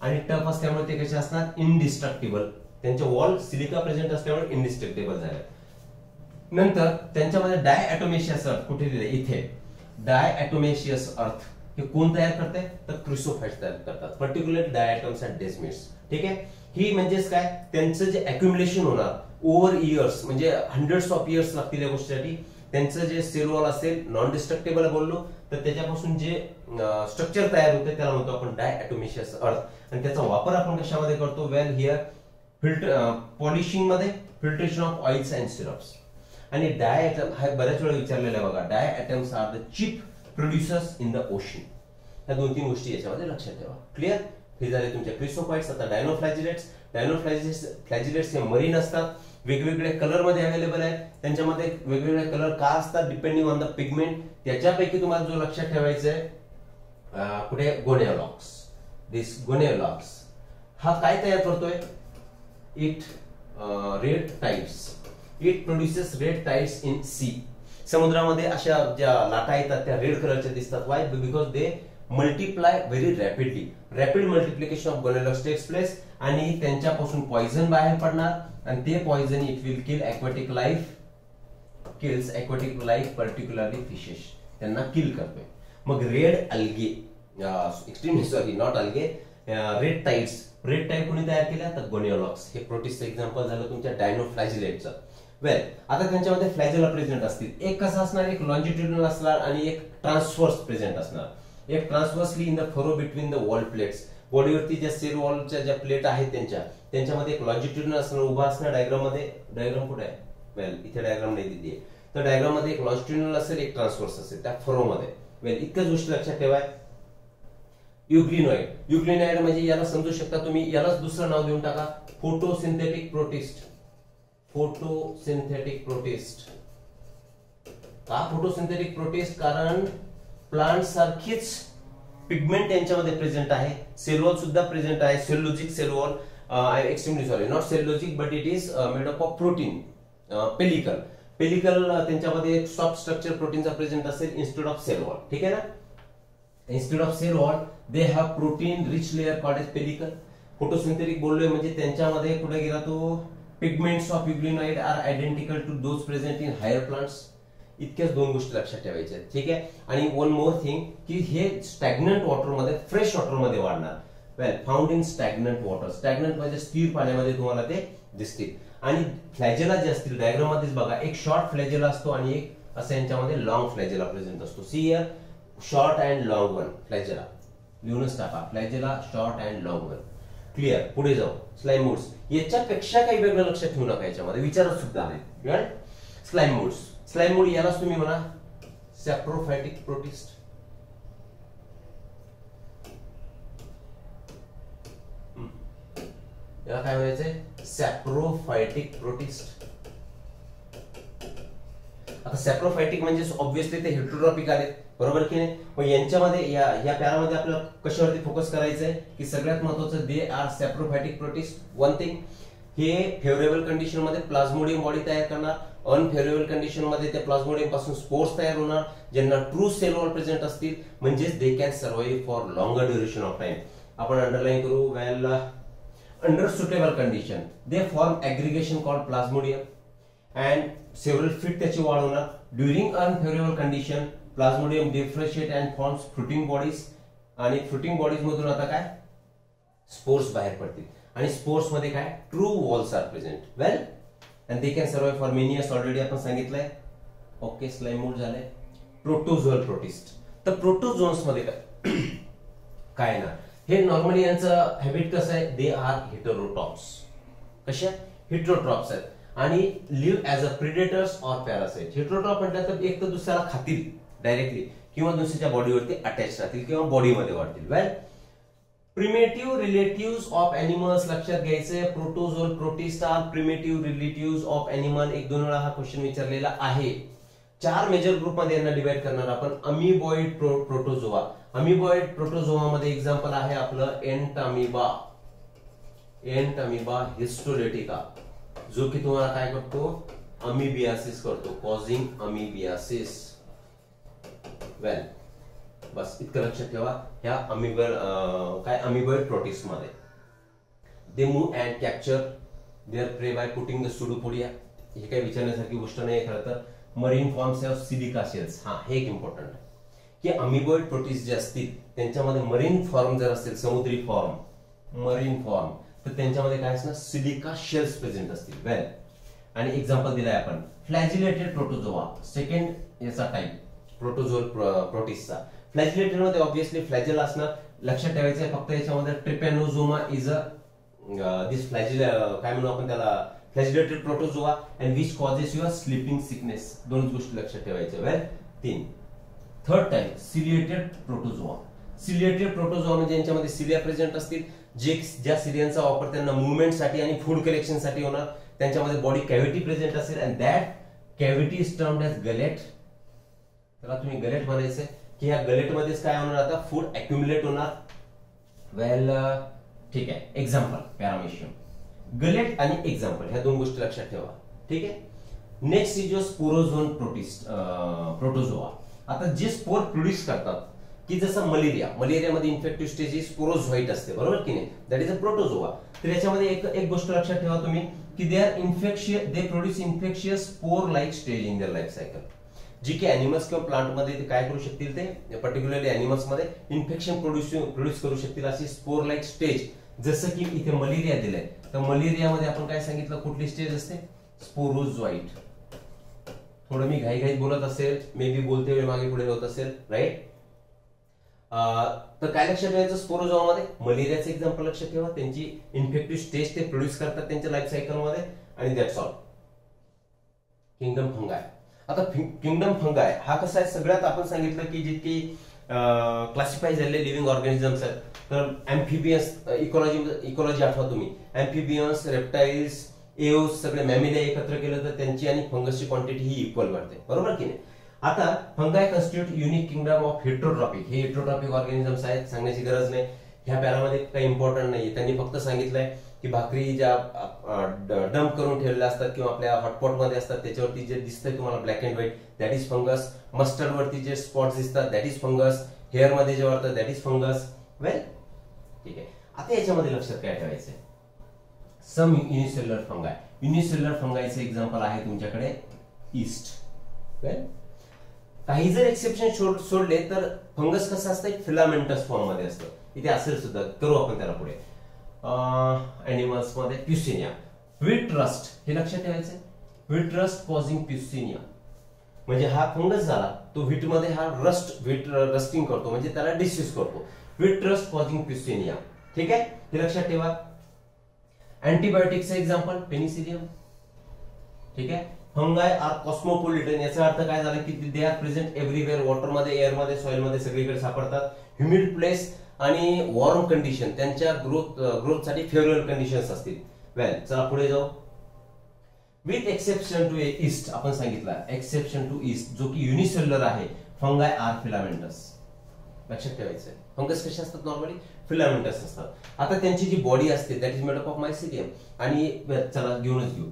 आणि टफ असल्यामुळे ते कसे असणार? इनडिस्ट्रक्टिबल. त्यांच्या वॉल सिलिका प्रेझेंट असल्यामुळे इनडिस्ट्रक्टिबल झाले. नंतर त्यांच्यामध्ये डायॲटोमेशियस अर्थ कुठे दिले? इथे. डायॲटोमेशियस अर्थ हे कोण तयार करते? तर क्रिसोफाइट्स तयार करतात, पर्टिक्युलर डायॲटम्स अँड डेस्मिड्स. ठीक आहे. ही म्हणजेच काय? त्यांचं जे अक्युम्युलेशन होणार ओव्हर इयर्स, म्हणजे हंड्रेड्स ऑफ इयर्स लागतील या गोष्टीसाठी. त्यांचं जे सेल वॉल असेल नॉन डिस्ट्रक्टेबल बोललो तर त्याच्यापासून जे स्ट्रक्चर तयार होते त्याला म्हणतो आपण डायॲटोमेशियस अर्थ. आणि त्याचा वापर आपण कशामध्ये करतो? वेल, हिअर फिल्टर पॉलिशिंग मध्ये, filtration of oils and syrups. आणि डायॲटम हा बऱ्याच वेळा विचारलेला आहे बघा. Diatoms are the cheap producers in the ocean. ह्या 2-3 गोष्टी याच्यामध्ये लक्षात ठेवा. क्लिअर? हे झाले तुमचे क्रिसोफाइट्स. आता डायनोफ्लॅजिलेट्स. डायनोफ्लॅजिलेट्स हे मरीन असतात, वेगवेगळे कलर मध्ये अवेलेबल आहेत. त्यांच्यामध्ये वेगवेगळे कलर का असतात? Depending on the pigment. त्याच्यापैकी तुम्हाला जो लक्षात ठेवायचा आहे कुठे? गोनेओलॉक्स. दिस गोनेओलॉक्स हा काय तयार करतोय? It red tides. It produces red tides in sea. समुद्रामध्ये अशा ज्या लाटा येतात त्या रेड कलरच्या दिसतात. Why? Because they multiply very rapidly. Rapid multiplication of Gonyaulax takes place, आणि त्यांच्यापासून पॉइझन बाहेर पडणार, आणि ते poison it will kill aquatic life, kills aquatic life, particularly fishes. त्यांना किल करतोय. मग red algae, extremely sorry not algae, red tides. Red tide कोणी तयार केल्या? तर गोनेओलॉक्स. हे प्रोटिस्टचं एक्झाम्पल झालं तुमच्या डायनोफ्लॅजिलेटचं. वेल, आता त्यांच्यामध्ये फ्लॅजेला प्रेझेंट असतील. एक कसा असणार? एक लॉन्जिट्युडिनल असणार आणि एक ट्रान्सवर्स प्रेझेंट असणार. एक transversely in the furrow between the wall plates. बॉडीवरती ज्या सेल वॉलच्या ज्या प्लेट आहेत त्यांच्यामध्ये एक लॉन्जिट्युडिनल असणार, उभा असणार. डायग्राम मध्ये, डायग्राम कुठे आहे? वेल, इथे डायग्राम नाही दिली आहे. तर डायग्राम मध्ये एक लॉन्जिट्युडिनल असेल, एक ट्रान्सवर्स असेल त्या फरो मध्ये. वेल, इतक्याच गोष्टी लक्षात ठेवा. युग्लिनॉइड. युग्लिनॉइड म्हणजे याला समजू शकता तुम्ही, यालाच दुसरं नाव देऊन टाका, फोटोसिंथेटिक प्रोटिस्ट. Photosynthetic protist. का फोटोसिंथेटिक प्रोटिस्ट? कारण प्लांट सारखीच पिगमेंट यांच्यामध्ये प्रेझेंट आहे. सेल वॉल सुद्धा प्रेझेंट आहे. Cellulosic cell wall, extremely sorry, not cellulosic but it is made up of protein. Pellicle. Pellicle त्यांच्यामध्ये एक सॉफ्ट स्ट्रक्चर प्रोटीनचा प्रेझेंट असेल इन्स्टेड ऑफ सेल वॉल. ठीक आहे ना? Instead of cell wall they have protein rich layer called as pellicle. Photosynthetic बोललोय म्हणजे त्यांच्यामध्ये कुठे गेला तो? Pigments of euglenoid are identical to those present in higher plants. इतक्याच 2 गोष्टी लक्षात ठेवायच्या. ठीक आहे. आणि वन मोर थिंग की हे स्टॅग्नंट वॉटर मध्ये, फ्रेश वॉटर मध्ये वाढणार. Well, found in stagnant water. Stagnant म्हणजे स्थिर पाण्यामध्ये तुम्हाला ते दिसतील. आणि फ्लॅजेला जे असतील डायग्राम मध्येच बघा, एक शॉर्ट फ्लॅजेला असतो आणि एक असं यांच्यामध्ये लॉंग फ्लॅजेला प्रेझेंट असतो. See here, short and long one flagella. लिहूनच टाका, flagella short and long one. Clear? पुढे जाऊ. Slime moulds. याच्यापेक्षा काही वेगळं लक्षात ठेवू नका, याच्यामध्ये विचारच सुद्धा नाही. Slime moods. स्लाइम मूड यालाच तुम्ही म्हणा सॅप्रोफायटिक प्रोटिस्ट. याला काय म्हणायचंय? सॅप्रोफायटिक प्रोटिस्ट. आता सॅप्रोफायटिक म्हणजे ऑब्व्हियसली ते हेटेरोट्रॉपिक आले. बरोबर की नाही. मग यांच्यामध्ये या पॅरामध्ये आपल्याला कशावरती फोकस करायचं आहे की सगळ्यात महत्वाचं they are saprophytic protist. One thing, हे फेवरेबल कंडिशन मध्ये प्लाझ्मोडियम बॉडी तयार करणार, अनफेवरेबल कंडिशन मध्ये त्या प्लाझ्मोडियम पासून स्पोर्स तयार होणार, ज्यांना ट्रू सेल वॉल प्रेझेंट असतील, म्हणजेच they can survive for longer duration of time. आपण अंडरलाईन करू, वेल under suitable condition they form aggregation called plasmodium and several feet त्याची वाढ होणार. during unfavorable condition plasmodium differentiate and forms fruiting bodies आणि fruiting bodies मधून आता काय spores बाहेर पडतील आणि स्पोर्स मध्ये काय true walls are present. Well and they can survive for many years. Already आपण सांगितलंय. ओके, स्लाइम मूड झालंय. Protozoal protist. तर प्रोटोझोन्स मध्ये काय ना, हे नॉर्मली यांचं हॅबिट कसं आहे, दे आर हेटेरोट्रॉप्स. कशा हेटेरोट्रॉप्स आहेत आणि live as a predators or parasite. Heterotroph म्हटलं तर एक तर दुसऱ्याला खातील डायरेक्टली किंवा दुसऱ्याच्या बॉडीवरती अटॅच राहतील किंवा बॉडीमध्ये वाढतील. Well, primitive relative of animals लक्षात घ्यायचे. Protozoal protist are primitive relative of animal. एक दोन वेळा हा क्वेश्चन विचारलेला आहे. 4 मेजर ग्रुप मध्ये यांना डिवाइड करणार आपण. अमिबॉइड प्रोटोझोआ. अमिबॉइड प्रोटोझोआ मध्ये एक्झाम्पल आहे आपलं एंटामिबा. एंटामिबा हिस्टोलेटिका, जो की तुम्हाला काय करतो, अमिबियासिस करतो, कॉझिंग अमिबियासिस. वेल, बस इतकं लक्षात ठेवा. ह्या अमिबॉइड प्रोटिस्ट मध्ये दे मूव्ह अँड कॅप्चर देअर प्रे बाय पुटिंग द सुडोपोडिया. हे काही विचारण्यासारखी गोष्ट नाही खरं तर. Marine forms of silica shells. हा, हे एक इम्पॉर्टंट आहे की अमिबॉइड प्रोटिस्ट जे असतील त्यांच्यामध्ये मरीन फॉर्म जर असतील, समुद्री फॉर्म, मरीन फॉर्म, तर त्यांच्यामध्ये काय असणार, सिलिका शेल्स प्रेझेंट असतील. वेल, आणि एक्झाम्पल दिलाय आपण फ्लॅजिलेटेड प्रोटोझोआ. सेकंड याचा टाइप प्रोटोझोअल प्रोटिस्टचा. फ्लॅजिलेटेड मध्ये ऑब्विसली फ्लॅजेल असणार. लक्षात ठेवायचं फक्त याच्यामध्ये ट्रिपॅनोझोमा इज अ दिस फ्लॅजिल, काय म्हणू आपण त्याला, flagellated protozoa and which causes your sleeping sickness. दोनच गोष्टी लक्षात ठेवायच्या. Well, 3. Third type ciliated protozoa. Ciliated protozoa म्हणजे यांच्यामध्ये सिलिया प्रेझेंट असतील, ज्या सिलियांचा वापर त्यांना मुवमेंटसाठी आणि फूड कलेक्शन साठी होणार. त्यांच्यामध्ये बॉडी कॅव्हिटी प्रेझेंट असेल and that cavity is termed as gullet. त्याला तुम्ही गलेट म्हणायचंय की ह्या गलेट मध्येच काय होणार, आता फूड अक्युमुलेट होणार. वेल, ठीक आहे. Example Paramecium. गलेट आणि एक्झाम्पल ह्या दोन गोष्टी लक्षात ठेवा. ठीक आहे. Next is your sporozoan protozoa. आता जे स्पोर प्रोड्यूस करतात की जसं मलेरियामध्ये इन्फेक्टिव्ह स्टेज ही स्पोरोझोइट असते, बरोबर की नाही, दॅट इज अ प्रोटोझोआ. तर याच्यामध्ये एक गोष्ट लक्षात ठेवा तुम्ही की they produce infectious spore like stage in their life cycle. जी की अॅनिमल्स किंवा प्लांट मध्ये ते काय करू शकतील, ते पर्टिक्युलरली अॅनिमल्स मध्ये इन्फेक्शन प्रोड्यूस करू शकतील अशी स्पोर लाईक स्टेज. जसं की इथे मलेरिया दिलंय, तर मलेरियामध्ये आपण काय सांगितलं, कुठली स्टेज असते, स्पोरोझोइट. थोडं मी घाईघाईत बोलत असेल, मे बी बोलते वेळ मागे पुढे होत असेल, राईट. तर काय लक्षात ठेवायचं, स्पोरोझोआमध्ये मलेरियाचं एक्झाम्पल लक्षात ठेवा. त्यांची इन्फेक्टिव्ह स्टेज ते प्रोड्यूस करतात त्यांच्या लाईफ सायकल मध्ये, आणि दॅट्स ऑल. किंगडम फंगाय. आता किंगडम फंगाय हा कसा आहे, सगळ्यात आपण सांगितलं की जितकी क्लासिफाय झालेले लिव्हिंग ऑर्गॅनिझम्स आहेत, तर अँफिबियन्स इकोलॉजी आठवा तुम्ही. अँफिबियन्स, रेप्टाइल्स, एओस, सगळे मॅमिलिया एकत्र केलं तर त्यांची आणि फंगसची क्वांटिटी ही इक्वल वाढते, बरोबर की नाही. आता फंगाय constitute unique kingdom of heterotrophic. हे हेट्रोट्रॉपिक ऑर्गॅनिझम्स आहेत, सांगण्याची गरज नाही. ह्या पॅरामध्ये काही इम्पॉर्टंट नाही. त्यांनी फक्त सांगितलंय की भाकरी ज्या डंप करून ठेवलेल्या असतात किंवा आपल्या हॉटपॉट मध्ये असतात त्याच्यावरती जे दिसतंय तुम्हाला black and white, that is fungus. Mustard वरती जे स्पॉट्स दिसतात दॅट इज फंगस. हेअर मध्ये जे वाढतं दॅट इज फंगस. वेल, ठीक आहे. आता याच्यामध्ये लक्षात काय ठेवायचंय, सम युनिसेल्युलर फंगाय. युनिसेल्युलर फंगायचे एक्झाम्पल आहे तुमच्याकडे ईस्ट. वेल, काही जर एक्सेप्शन सोडले तर फंगस कसं असतं, फिलामेंटस फॉर्म मध्ये असतं. इथे असेल सुद्धा, करू आपण त्याला पुढे. एनिमल्स मध्ये प्युसिनिया. व्हीट रस्ट हे लक्षात ठेवायचं. व्हीट रस्ट कॉझिंग प्युसिनिया म्हणजे हा फंगस झाला, तो व्हीट मध्ये हा व्हीट रस्टिंग करतो, म्हणजे त्याला डिसीज करतो. Wheat rust causing Puccinia. ठीक आहे, हे लक्षात ठेवा. अँटीबायोटिक्सचे एक्झाम्पल पेनिसिलियम. ठीक आहे. Fungi are cosmopolitan. याचा अर्थ काय झाला की they are present everywhere, water मध्ये, एअर मध्ये, सॉइल मध्ये सगळीकडे सापडतात. ह्युमिड प्लेस आणि वॉर्म कंडिशन त्यांच्या ग्रोथसाठी फेवरेबल कंडिशन्स असतील. वेल, चला पुढे जाऊ. विथ एक्सेप्शन टू ईस्ट आपण सांगितलं, एक्सेप्शन टू ईस्ट जो की युनिसेल्युलर आहे, फंगाय आर फिलामेंटस. लक्षात ठेवायचं आहे. फंगस कसे असतात? नॉर्मली फिलामेंटस असतात. आता त्यांची जी बॉडी असते that is made up of mycelium. आणि चला घेऊनच घेऊ.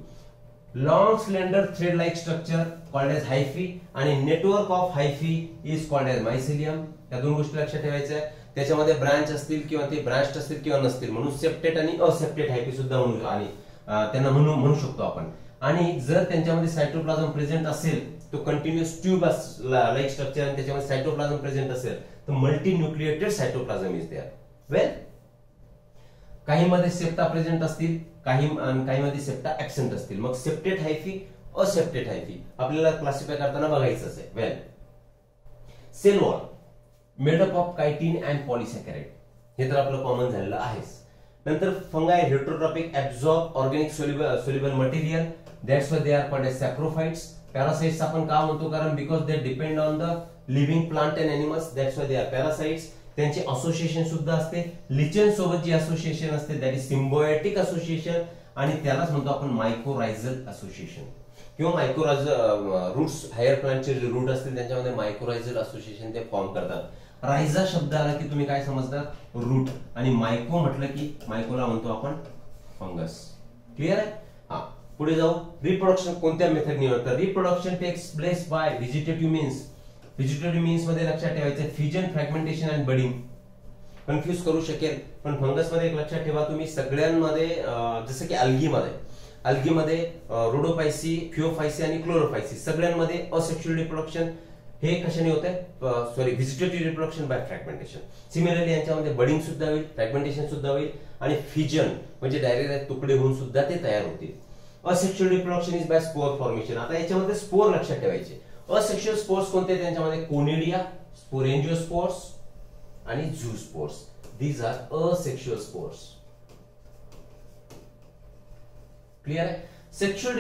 Long slender thread like structure called as hyphae आणि network of hyphae is called as mycelium. या दोन गोष्टी लक्षात ठेवायच्या आहे. त्याच्यामध्ये ब्रांच असतील किंवा ते ब्रांच असतील किंवा नसतील म्हणून सेप्टेट आणि असेप्टेट हायफी सुद्धा म्हणू आणि त्यांना म्हणू शकतो आपण. आणि जर त्यांच्यामध्ये सायटोप्लाझम प्रेझेंट असेल तो कंटिन्युअस ट्यूब लाईक स्ट्रक्चर आणि त्याच्यामध्ये सायटोप्लाझम प्रेझेंट असेल तर multi nucleated cytoplasm is there. Well, काही मध्ये सेप्टा प्रेझेंट असतील, काही मध्ये सेप्टा ऍब्सेंट असतील. मग सेप्टेट हायफी असेप्टेट हायफी आपल्याला क्लासिफाय करताना बघायचंच आहे. Well, cell wall made up of chitin and polysaccharide हे तर आपलं कॉमन झालेलं आहेच. नंतर fungi heterotrophic absorb organic soluble material that's why they are called as saprophytes. Parasites आपण का म्हणतो? कारण because they depend on the living plant and animals that's why they are parasites. त्यांचे असोसिएशन सुद्धा असते. लिचन सोबत जी असोसिएशन असते दॅट इज सिम्बायोटिक असोसिएशन आणि त्यालाच म्हणतो आपण मायकोरायझल असोसिएशन किंवा मायकोरायझल रूट्स. हायर प्लांटचे जे रूट असतील त्यांच्यामध्ये मायकोरायझल असोसिएशन ते फॉर्म करतात. रायझा शब्द आला की तुम्ही काय समजता? रूट. आणि मायको म्हटलं की मायकोला म्हणतो आपण फंगस. क्लिअर आहे? हा, पुढे जाऊ. रिप्रोडक्शन कोणत्या मेथडने होतं? Reproduction takes place by vegetative means. Vegetative means मध्ये लक्षात ठेवायचं fusion, fragmentation and budding. Confuse करू शकेल पण फंगस मध्ये एक लक्षात ठेवा तुम्ही सगळ्यांमध्ये जसं की अल्गीमध्ये रोडोफायसी, फिओफायसी आणि क्लोरोफायसी सगळ्यांमध्ये असेक्शुअल रिप्रोडक्शन हे कशाने होत आहे? Sorry, vegetative reproduction by fragmentation. Similarly यांच्यामध्ये बडिंग सुद्धा होईल, फ्रॅगमेंटेशन सुद्धा होईल आणि फ्युजन म्हणजे डायरेक्ट तुकडे होऊन सुद्धा ते तयार होतील. Asexual reproduction is by spore formation. आता याच्यामध्ये स्पोर लक्षात ठेवायचे. असेक्शुअल स्पोर्स कोणते? त्यांच्यामध्ये कोनिडिया, स्पोरेंजिओस्पोर्स आणि zoospores. These are asexual spores. Clear आहे? सेक्शुअल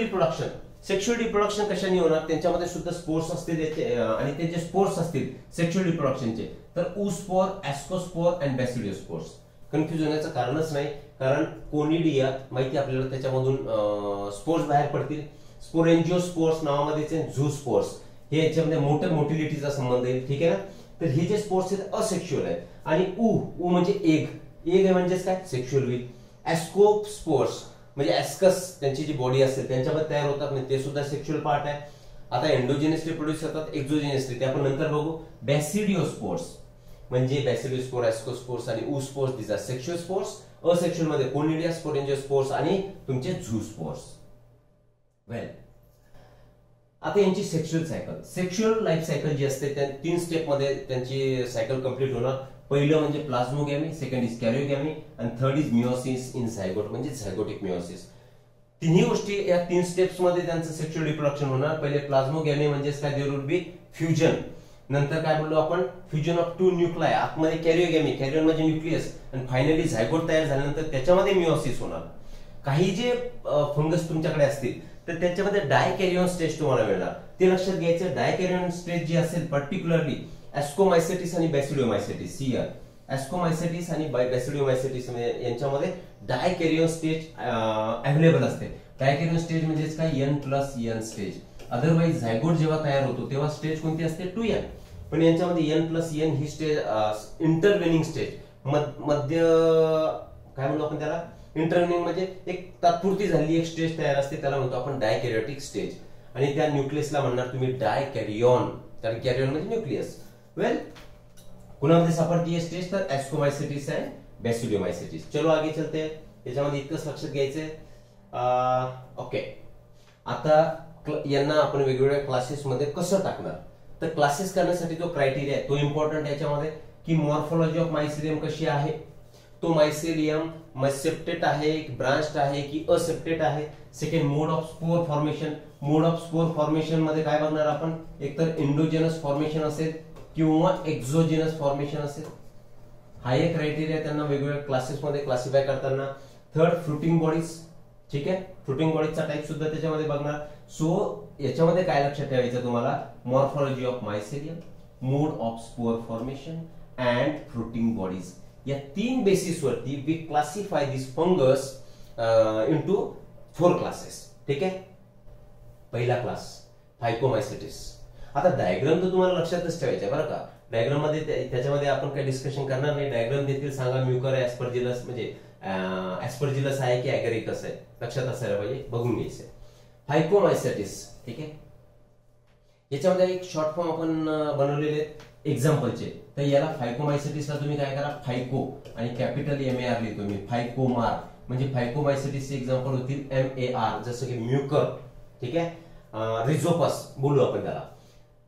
रिप्रोडक्शन कशाने होणार? त्यांच्यामध्ये सुद्धा स्पोर्स असतील आणि ते जे स्पोर्स असतील सेक्शुअल रिप्रोडक्शनचे तर ऊस्पोर, ऍस्कोस्पोर अँड बॅसिलियोस्पोर्स. कन्फ्युज होण्याचं कारणच नाही कारण कोनिडिया माहिती आपल्याला त्याच्यामधून स्पोर्स बाहेर पडतील. स्पोरेंजिओस्पोर्स नावामध्ये झूस्पोर्स हे याच्यामध्ये मोटिलिटीचा संबंध आहे. ठीक आहे ना? तर हे जे स्पोर्स आहेत असेक्शुअल आहेत. आणि ऊ म्हणजे एग म्हणजेच काय? सेक्शुअल होईल. ऍस्कोस्पोर्स म्हणजे ऍस्कस त्यांची जी बॉडी असते त्यांच्यामध्ये तयार होतात म्हणजे ते सुद्धा सेक्शुअल पार्ट आहे. आता एंडोजेनियसली प्रोड्यूस होतात, एक्झोजेनियसली ते आपण नंतर बघू. बॅसिडियोस्पोर्स म्हणजे बॅसिलियोस्पोर, ऍस्कोस्पोर्स आणि ऊस्पोर्स दिस आर सेक्शुअल स्पोर्स. असेक्शुअल मध्ये कोनिडिया, स्पोरेंजिओस्पोर्स आणि तुमचे झूस्पोर्स. वेल, आता यांची सेक्शुअल लाईफ सायकल जी असते त्या 3 स्टेप मध्ये त्यांची सायकल कंप्लीट होणार. पहिलं म्हणजे प्लाझ्मोगॅमी, सेकंड इज कॅरिओगॅमी आणि third is meiosis in zygote म्हणजे झायगोटिक मिओसिस. तिन्ही गोष्टी या 3 स्टेप्स मध्ये त्यांचं सेक्शुअल रिप्रोडक्शन होणार. पहिले प्लाझ्मोगॅमी म्हणजे काय? There would be fusion. नंतर काय बोललो आपण? Fusion of 2 nuclei. आतमध्ये कॅरिओगॅमी, कॅरिओन म्हणजे न्यूक्लियस आणि फायनली झायगोट तयार झाल्यानंतर त्याच्यामध्ये मिओसिस होणार. काही जे फंगस तुमच्याकडे असतील तर त्याच्यामध्ये डायकॅरिओन स्टेज तुम्हाला मिळणार. ते लक्षात घ्यायचं. डायकॅरिओन स्टेज जी असेल पर्टिक्युलरली ऍस्कोमायसेटिस आणि बॅसिलियोमायसेटिस. ऍस्कोमायसेटिस आणि बॅसिलियोमायसेटिस यांच्यामध्ये डायकॅरिओन स्टेज अवेलेबल असते. डायकॅरिओन स्टेज म्हणजे काय? N+N stage. अदरवाइज झायगोट जेव्हा तयार होतो तेव्हा स्टेज कोणती असते? 2N. पण यांच्यामध्ये N+N ही स्टेज इंटरव्हेनिंग स्टेज मध्य काय म्हणतो आपण त्याला? इंटरव्हेनिंग म्हणजे एक तात्पुरती झालेली एक स्टेज तयार असते त्याला म्हणतो आपण डायकॅरियोटिक स्टेज. आणि त्या न्यूक्लियसला म्हणणार तुम्ही डायकॅरिओन कारण कॅरिओन म्हणजे न्यूक्लियस. वेल, कुणामध्ये सापडती स्टेज तर ऍस्कोमायसेटिस अँड बॅसिलियोमायसेटिस. चलो आगे चलते. याच्यामध्ये इतकंच लक्षात घ्यायचंय. ओके, आता यांना आपण वेगवेगळ्या क्लासेस मध्ये कसं टाकणार? तर क्लासेस करण्यासाठी जो क्रायटेरिया आहे तो इम्पॉर्टंट याच्यामध्ये की मॉर्फोलॉजी ऑफ मायसिलियम कशी आहे, तो मायसिलियम सेप्टेट आहे, ब्रांच्ड आहे की असेप्टेट आहे. Second, mode of spore formation. Mode of spore formation मध्ये काय बघणार आपण? एकतर एंडोजेनस फॉर्मेशन असेल किंवा एक्झोजेनस फॉर्मेशन असेल. हा एक क्रायटेरिया त्यांना वेगवेगळ्या क्लासेस मध्ये क्लासिफाय करताना. Third, fruiting bodies. ठीक आहे, फ्रुटिंग बॉडीजचा टाइप सुद्धा त्याच्यामध्ये बघणार. सो याच्यामध्ये काय लक्षात ठेवायचं तुम्हाला? Morphology of mycelium, mode of spore formation and fruiting bodies. या 3 बेसिस वरती we classify this fungus into 4 classes. ठीक आहे. पहिला क्लास फायकोमायसेटिस. आता डायग्राम तर तुम्हाला लक्षातच ठेवायचा बरं का. डायग्राम मध्ये त्याच्यामध्ये आपण काही डिस्कशन करणार नाही. डायग्राम देखील सांगा म्युकर ऍस्परजिलस म्हणजे ऍस्परजिलस आहे की ऍगरिकस आहे लक्षात असायला पाहिजे, बघून घ्यायचं. फायकोमायसेटिस, ठीक आहे. याच्यामध्ये एक शॉर्ट फॉर्म आपण बनवलेले आहेत एक्झाम्पलचे. तर याला फायकोमायसेटिसला तुम्ही काय करा, फायको आणि कॅपिटल MAR लिहितो मी, फायकोमार म्हणजे फायकोमायसेटिसचे एक्झाम्पल होतील MAR, जसं की म्युकर, ठीक आहे. रिझोपस बोलू आपण त्याला.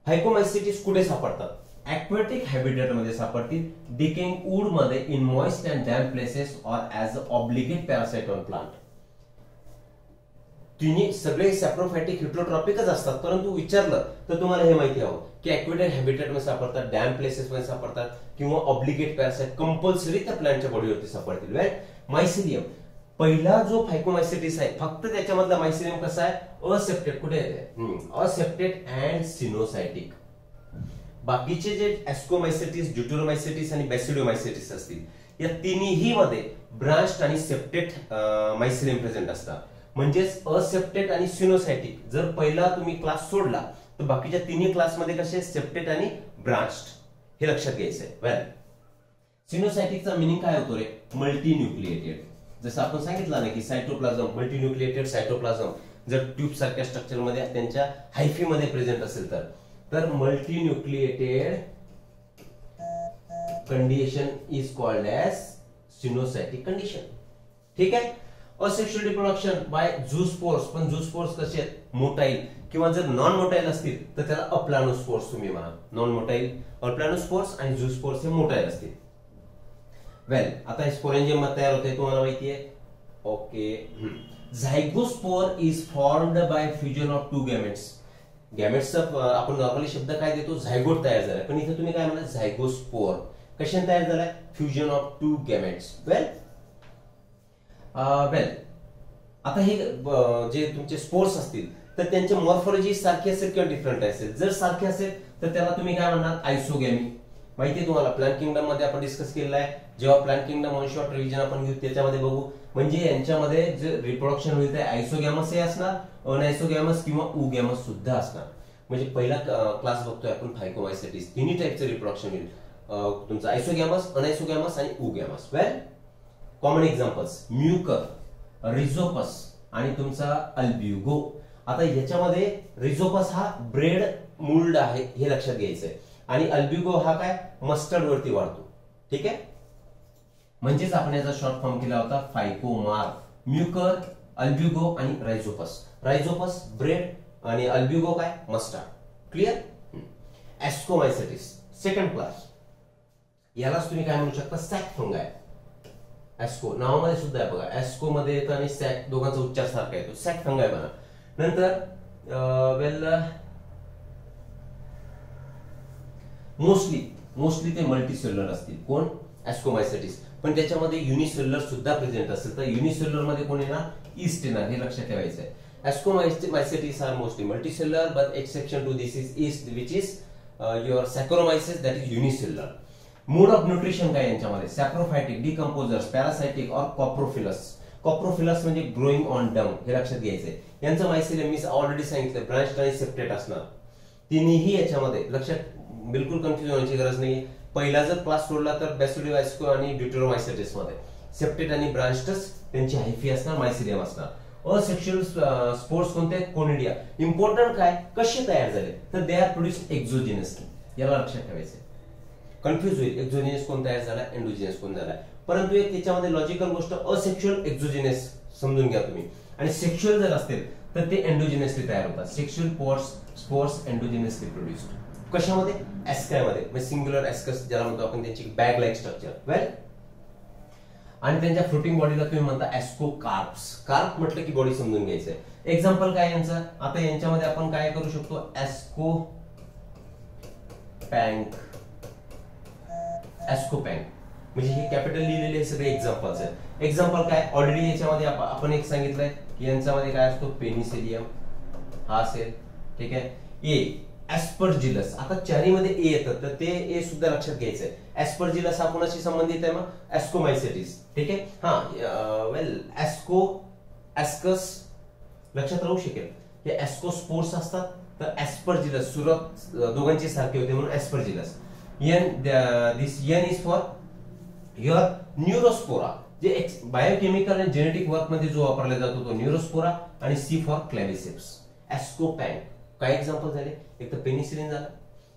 फायकोमायसेटिस कुठे सापडतात? ॲक्वेटिक हॅबिटेट मध्ये सापडतील, डिकेइंग वूड मध्ये, in moist and damp places or as obligate parasite on plant. तिन्ही सगळे सॅप्रोफायटिक हिट्रोट्रॉपिकच असतात, परंतु विचारलं तर तुम्हाला हे माहिती हवं की ॲक्वेटिक हॅबिटेट मध्ये सापडतात, डॅम्प प्लेसेस मध्ये सापडतात किंवा ऑब्लिगेट पॅरासाइट कंपल्सरी त्या प्लांटच्या बॉडीवरती सापडतील. वेल, मायसिलियम पहिला जो फायकोमायसेटिस आहे, फक्त त्याच्यामधला मायसिलियम कसा आहे, असेप्टेड. कुठे आहे? Aseptate and coenocytic. बाकीचे जे ऍस्कोमायसेटिस, ड्यूटेरोमायसेटिस आणि बॅसिडियोमायसेटिस असतील, या तिन्ही मध्ये ब्रांच्ड आणि सेप्टेड मायसिलियम प्रेझेंट असतात. म्हणजेच असेप्टेड आणि सिनोसायटिक. जर पहिला तुम्ही क्लास सोडला तर बाकीच्या तिन्ही क्लासमध्ये कसे सेप्टेड आणि ब्रांच्ड, हे लक्षात घ्यायचंय. वेल, सिनोसायटिकचा मिनिंग काय होतो रे? Multi nucleated. जसं आपण सांगितलं ना की सायटोप्लाझम, मल्टी न्यूक्लिएटेड सायटोप्लाझम जर ट्यूब सारख्या स्ट्रक्चर मध्ये त्यांच्या हायफी मध्ये प्रेझेंट असेल तर multi nucleated condition is called as coenocytic condition, ठीक आहे. असेक्शुअल रिप्रोडक्शन बाय झूस्पोर्स, पण झूस्पोर्स कसे आहेत? मोटाईल, किंवा जर नॉन मोटाईल असतील तर त्याला अप्लानोस्पोर्स तुम्ही म्हणा. नॉन मोटाईल अप्लानोस्पोर्स आणि झूस्पोर्स हे मोटाईल असतील. वेल, आता स्पोरेंजियम तयार होते तुम्हाला माहिती आहे. Okay. Zygospore is formed by fusion of two gametes. गॅमेट्सचा आपण नॉर्मली शब्द काय देतो? झायगोट तयार झालाय, पण इथे तुम्ही काय म्हणा? झायगोस्पोर. कशाने तयार झालाय? Fusion of two gametes. Well, आता हे जे तुमचे स्पोर्स असतील तर त्यांचे मॉर्फॉलॉजी सारखी असेल किंवा डिफरंट असेल. जर सारखे असेल तर त्याला तुम्ही काय म्हणणार? आयसोगॅमी. माहिती तुम्हाला प्लांट किंगडम मध्ये आपण डिस्कस केलेला आहे. जेव्हा plant kingdom one shot revision आपण घेऊ त्याच्यामध्ये बघू. म्हणजे यांच्यामध्ये जे रिप्रोडक्शन होईल ते आयसोगॅमस हे असणार, अनआयसोगॅमस किंवा उगॅमस सुद्धा असणार. म्हणजे पहिला क्लास बघतोय आपण फायकोमायसेटिस. तिन्ही टाईपचं रिप्रोडक्शन होईल, तुमचं आयसोगॅमस, अनआयसोगॅमस आणि उगॅमस. वेल, कॉमन एक्झाम्पल्स म्युकर, रिझोपस आणि तुमचा अल्ब्युगो. आता याच्यामध्ये रिझोपस हा ब्रेड मोल्ड आहे हे लक्षात घ्यायचंय, आणि अल्ब्युगो हा काय? मस्टर्ड वरती वाढतो, ठीक आहे. म्हणजेच आपण याचा शॉर्ट फॉर्म केला होता फायकोमार. म्युकर, अल्ब्युगो आणि रायझोपस. रायझोपस ब्रेड आणि अल्ब्युगो काय? Mustard. Clear. Ascomycetes second class. यालाच तुम्ही काय म्हणू शकता? सॅक फंगाय. ऍस्को नावामध्ये सुद्धा आहे बघा, ऍस्को मध्ये येतं आणि सॅक दोघांचा उच्चार सारखा येतो. सॅक फंगाय बघा. नंतर मोस्टली ते मल्टीसेल्युलर असतील. कोण? ऍस्कोमायसेटिस. पण त्याच्यामध्ये युनिसेल्युलर सुद्धा प्रेझेंट असेल, तर युनिसेल्युलर मध्ये कोण येणार? ईस्ट येणार, हे लक्षात ठेवायचं आहे. Ascomycetes are mostly multicellular, but exception to this is yeast, which is your Saccharomyces, that is unicellular. Mode of nutrition काय यांच्यामध्ये? Saprophytic, decomposers, parasitic or coprophilous. Coprophilous म्हणजे ग्रोइंग ऑन डंग, हे लक्षात घ्यायचंय. यांचं मायसिलियम मी ऑलरेडी सांगितलं branched आणि सेप्टेड असणार. तिन्ही याच्यामध्ये लक्षात बिलकुल कन्फ्युज होण्याची गरज नाही. पहिला जर क्लास सोडला तर बॅसिडियो, ऍस्को आणि ड्यूटेरोमायसेटिस मध्ये सेप्टेड आणि ब्रांच्डच त्यांची हायफी असणार, मायसिलियम असणार. असेक्शुअल स्पोर्स कोणते? कोनिडिया. इम्पॉर्टंट काय? कसे तयार झाले? तर दे आर प्रोड्युस्ड एक्झोजिनसली, याला लक्षात ठेवायचं. कन्फ्युज होईल एक्झोजिनस कोण तयार झाला, एंडोजिनस कोण झाला. परंतु एक त्याच्यामध्ये लॉजिकल गोष्ट, असेक्शुअल एक्झोजिनस समजून घ्या तुम्ही, आणि सेक्शुअल जर असतील तर ते एंडोजिनसली तयार होतात. Sexual spores endogenously produced. कशामध्ये? एस्कायमध्ये, म्हणजे सिंग्युलर एस्कस ज्याला म्हणतो आपण, त्यांची बॅग लाईक स्ट्रक्चर. वेल, आणि त्यांच्या फ्लोटिंग बॉडीला तुम्ही म्हणता ऍस्कोकार्प्स. कार्प म्हटलं की बॉडी समजून घ्यायचंय. एक्झाम्पल काय यांचं? आता यांच्यामध्ये आपण काय करू शकतो? ऍस्कोपॅंक. ऍस्कोपॅंक म्हणजे हे कॅपिटल लिहिलेले हे सगळे एक्झाम्पल्स आहेत. एक्झाम्पल काय? ऑलरेडी याच्यामध्ये आपण एक सांगितलंय की यांच्यामध्ये काय असतो? पेनिसिलियम हा असेल, ठीक आहे. ए ऍस्परजिलस. आता चारीमध्ये ए येतं तर ते ए सुद्धा लक्षात घ्यायचंय. ऍस्परजिलस हा कोणाशी संबंधित आहे? मग ऍस्कोमायसेटिस, ठीक आहे. हा, वेल, ऍस्कस लक्षात राहू शकेल. हे ऍस्कोस्पोर्स असतात, तर ऍस्परजिलस सुरुवात दोघांची सारखी होते म्हणून Aspergillus. This N is for your Neurospora, जे बायोकेमिकल आणि जेनेटिक वर्क मध्ये जो वापरला जातो तो न्यूरोस्पोरा, आणि सी फॉर क्लॅव्हिसेप्स. ऍस्कोपॅन्क काय एक्झाम्पल झाले, एक तर पेनिसिलिन झाला,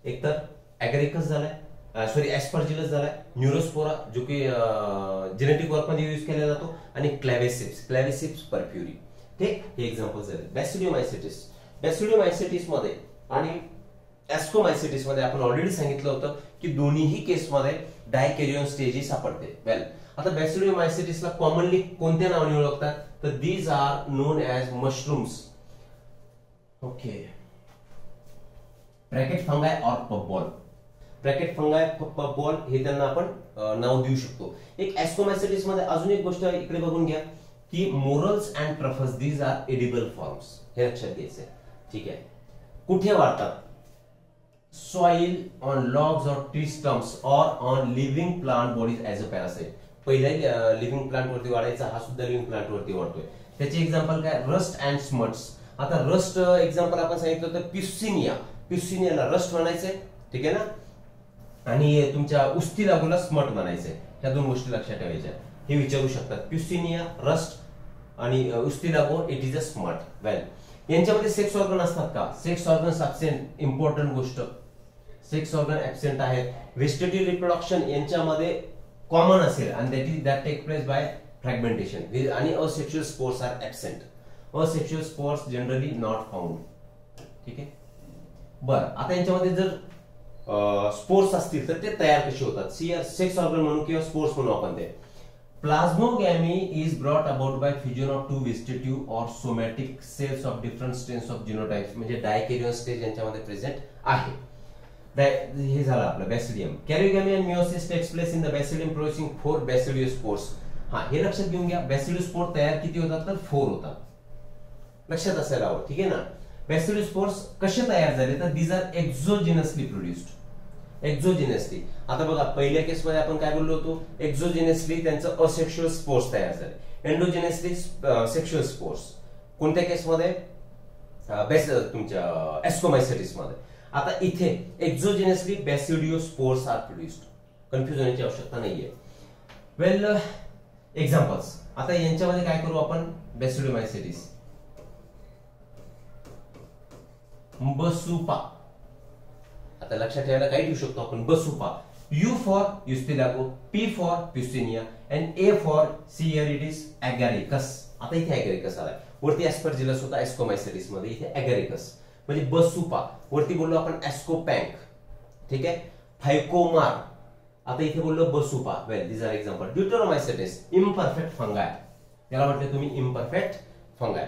एक तर ऍगरिकस झालाय, सॉरी ऍस्परजिलस झालाय, न्यूरोस्पोरा जो की जेनेटिक वर्क मध्ये यूज केला जातो, आणि क्लॅव्हिसेप्स परफ्युरी. ठीक, हे एक्झाम्पल झाले. बॅसिडियोमायसिटिस, बॅसिडियोमायसिटिस मध्ये आणि ऍस्कोमायसिटिस मध्ये आपण ऑलरेडी सांगितलं होतं की दोन्हीही केसमध्ये डायकॅरियन स्टेज सापडते. वेल, आता बॅसिडियोमायसिटिसला कॉमनली कोणत्या नावाने ओळखतात, तर these are known as mushrooms. Okay, bracket fungi और पफबॉल. ब्रॅकेट फंगाय, पफबॉल हे त्यांना आपण नाव देऊ शकतो. एक ऍस्कोमायसिटिस मध्ये अजून एक गोष्ट इकडे बघून घ्या की morels and truffles these are edible forms, हे लक्षात घ्यायचंय. ठीक आहे, कुठे वाढतात, सॉइल, ऑन लॉग्स और ट्री स्टम्प्स और on living plant bodies as a parasite. पहिल्या लिव्हिंग प्लांट वरती वाढायचा, हा सुद्धा लिव्हिंग प्लांट वरती वाढतोय. त्याचे एक्झाम्पल काय, रस्ट अँड स्मट्स. आता रस्ट एक्झाम्पल आपण सांगितलं होतं प्युसिनिया, प्युसिनियाला रस्ट म्हणायचंय, ठीक आहे ना, आणि तुमच्या उस्ती लागूला स्मट म्हणायचंय. ह्या दोन गोष्टी लक्षात ठेवायच्या. हे विचारू शकतात, प्युसिनिया रस्ट आणि Ustilago it is a smut. Well, यांच्यामध्ये सेक्स ऑर्गन असतात का, सेक्स ऑर्गन्स ऍब्सेंट. इम्पॉर्टंट गोष्ट, सेक्स ऑर्गन ऍब्सेंट आहेत. व्हेजिटेटिव्ह रिप्रोडक्शन यांच्यामध्ये कॉमन असेल आणि that take place by fragmentation, आणि asexual spores are absent. Asexual spores generally not found. ठीक आहे, बरं. आता यांच्यामध्ये जर स्पोर्स असतील तर ते तयार कसे होतात, सेक्स ऑर्गन म्हणून किंवा स्पोर्स म्हणून आपण ते. Plasmogamy is brought about by fusion of two vegetative or somatic cells of different strains of genotypes, म्हणजे डायकॅरियन स्टेज यांच्यामध्ये प्रेझेंट आहे. हे झालं आपलं basidium. Karyogamy and meiosis takes place in the basidium producing 4 basidiospores. हा, हे लक्षात घेऊन घ्या, बॅसिडियोस्पोर तयार किती होतात, तर 4 होतात. लक्षात असायला हवं. ठीक आहे ना. बॅसिडियोस्पोर्स कसे तयार झाले, तर दीज आर एक्झोजिनसली प्रोड्युस्ड. एक्झोजिनसली, आता बघा पहिल्या केसमध्ये आपण काय बोललो होतो, एक्झोजिनसली त्यांचं असेक्शुअल स्पोर्स तयार झाले, एंडोजिनसली सेक्शुअल स्पोर्स. कोणत्या केसमध्ये, तुमच्या ऍस्कोमायसिटिस मध्ये. आता इथे एक्झोजिनसली बॅसिडियोस्पोर्स आर प्रोड्युस्ड. कन्फ्युज होण्याची आवश्यकता नाहीये. वेल, एक्झाम्पल्स. आता यांच्यामध्ये काय करू आपण, बॅसिडियोमायसिटिस, बसुपा. आता लक्षात ठेवायला काय देऊ शकतो आपण, बसुपा. U for Ustilago, P for Puccinia, and A for सियरिडिस ऍगॅरिकस. आता इथे ऍगॅरिकस आलाय, वरती ऍस्परजिलस होता ऍस्कोमायसिटिस मध्ये, इथे ऍगॅरिकस म्हणजे बसुपा. वरती बोललो आपण ऍस्कोपॅन्क, ठीक आहे, फायकोमार. आता इथे बोललो बसुपा. Well, these are example. Deuteromycetes, imperfect fungi. याला म्हटले तुम्ही इम्परफेक्ट फंगाय.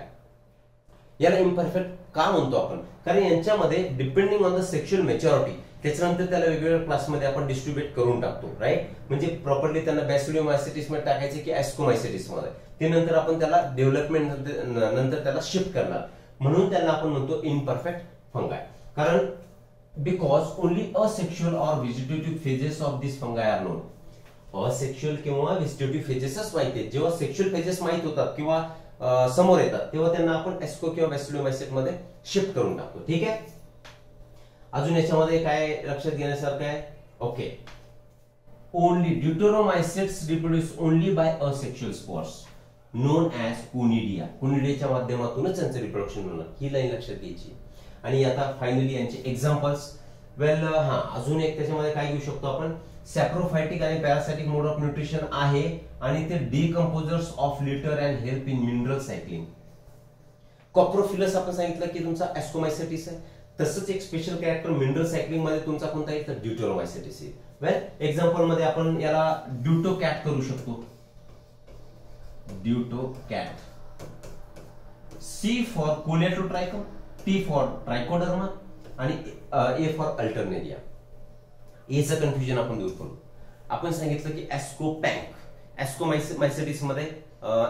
याला इम्परफेक्ट का म्हणतो आपण, कारण यांच्यामध्ये depending on the sexual maturity, त्याच्यानंतर त्याला वेगवेगळ्या क्लासमध्ये आपण डिस्ट्रीब्युट करून टाकतो. राईट, म्हणजे प्रॉपरली त्यांना बॅसिडियोमायसिटिस मध्ये टाकायचे की ऍस्कोमायसिटिस मध्ये, ते नंतर आपण त्याला डेव्हलपमेंट नंतर त्याला शिफ्ट करणार, म्हणून त्याला आपण म्हणतो इम्परफेक्ट फंगाय. कारण because only asexual or vegetative phases of this fungi are known. Asexual किंवा व्हेजिटेटिव्ह फेजेसच माहिती आहेत. जेव्हा सेक्शुअल फेजेस माहित होतात किंवा समोर येतात तेव्हा त्यांना आपण एस्को किंवा बॅसिडियोमायसिस मध्ये शिफ्ट करून टाकतो. ठीक आहे, अजून याच्यामध्ये काय लक्षात घेण्यासारखं आहे, okay. Only deuteromycetes reproduce only by asexual spores known as conidia. कोनिडियाच्या माध्यमातूनच त्यांचं रिप्रोडक्शन होणार, ही लाईन लक्षात घ्यायची. आणि आता फायनली यांचे एक्झाम्पल्स. वेल, अजून एक त्याच्यामध्ये काय घेऊ शकतो आपण, सॅप्रोफायटिक आणि पॅरासायटिक मोड ऑफ न्यूट्रिशन आहे, आणि ते decomposers of litre and help in mineral cycling. Coprophilous आपण सांगितलं की तुमचा ऍस्कोमायसिटिस आहे, तसंच एक स्पेशल कॅरेक्टर मिनरल सायक्लिंग मध्ये तुमचा कोणता आहे, तर ड्यूटेरोमायसिटिस आहे. वेल, एक्झाम्पल मध्ये आपण याला ड्यूटोकॅट करू शकतो. ड्यूटोकॅट. C for Colletotrichum, T for Trichoderma, आणि ए फॉर अल्टरनेरिया. एचं कन्फ्युजन आपण दूर करू. आपण सांगितलं की ऍस्कोपॅन्क, ऍस्कोमायसिटिस मध्ये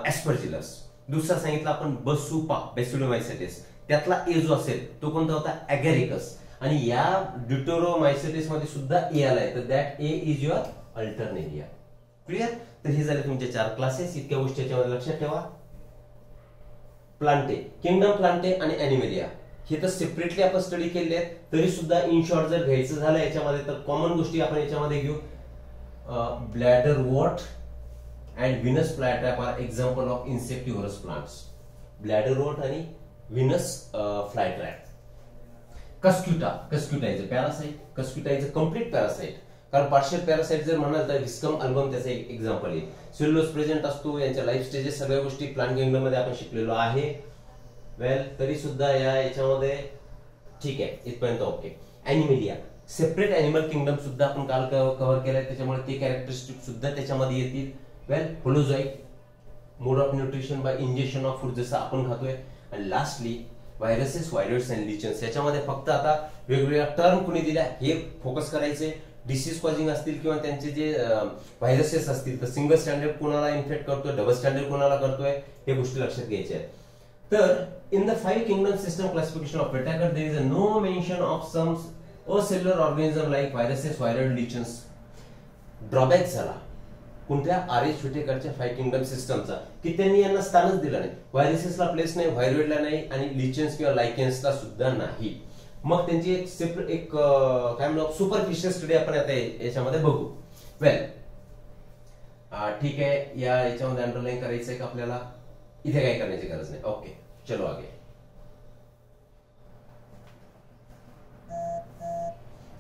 ऍस्परजिलस. दुसरा सांगितलं आपण बसुपा, बॅसिडियोमायसिटिस, त्यातला ए जो असेल तो कोणता होता, ऍगॅरिकस. आणि या ड्यूटेरोमायसिटिस मध्ये सुद्धा ए आलाय, तर that A is your Alternaria. Clear. तर हे झाले तुमचे 4 क्लासेस. इतक्या गोष्टी याच्यामध्ये लक्षात ठेवा. प्लांटे, किंगडम प्लांटे आणि ॲनिमलिया हे तर सेपरेटली आपण स्टडी केले आहेत. तरी सुद्धा इन शॉर्ट जर घ्यायचं झालं याच्यामध्ये तर कॉमन गोष्टी आपण याच्यामध्ये घेऊ. Bladderwort and Venus flytrap are example of insectivorous plants. Bladderwort आणि Venus flytrap. Cuscuta is a parasite. Cuscuta is a complete parasite. कारण पार्शियल पॅरासाइट जर म्हणाल तर विस्कम अल्बम त्याचं एक एक्झाम्पल आहे. सेल्युलोज प्रेझेंट असतो, यांच्या लाईफ स्टेजेस सगळ्या गोष्टी प्लांट किंगडम मध्ये आपण शिकलेलो आहे. वेल तरी सुद्धा याच्यामध्ये ठीक आहे, इथपर्यंत ओके. ॲनिमलिया सेपरेट ॲनिमल किंगडम सुद्धा आपण काल कव्हर केलाय, त्याच्यामुळे ते कॅरेक्टरिस्टिक सुद्धा त्याच्यामध्ये येतील. Well holozoic, mode of nutrition by injection of food जसं आपण खातोय. आणि lastly viruses, virus and lichens. याच्यामध्ये फक्त आता वेगवेगळ्या टर्म कुणी दिल्या हे फोकस करायचे. डिसीज कॉजिंग असतील किंवा त्यांचे जे व्हायरसेस असतील तर सिंगल स्टँडर्ड कोणाला इन्फेक्ट करतोय, डबल स्टँडर्ड कोणाला करतोय, हे गोष्टी लक्षात घ्यायच्या आहेत. तर in the 5 kingdom system classification of Whittaker there is no mention of some acellular organism like viruses, viral lichens. Drawback झाला कोणत्या RH व्हिटेकरच्या 5 kingdom सिस्टमचा की त्यांनी यांना स्थानच दिलं नाही. व्हायरसेसला प्लेस नाही, व्हायरॉइडला नाही आणि लिचन्स किंवा लायकेन्सला सुद्धा नाही. मग त्यांची एक सेपरेट एक काय म्हणतो सुपरफिशियल स्टडी आपण आता याच्यामध्ये बघू. वेल ठीक आहे, याच्यामध्ये अंडरलाईन करायचंय का आपल्याला? इथे काही करण्याची गरज नाही. ओके चलो आगे.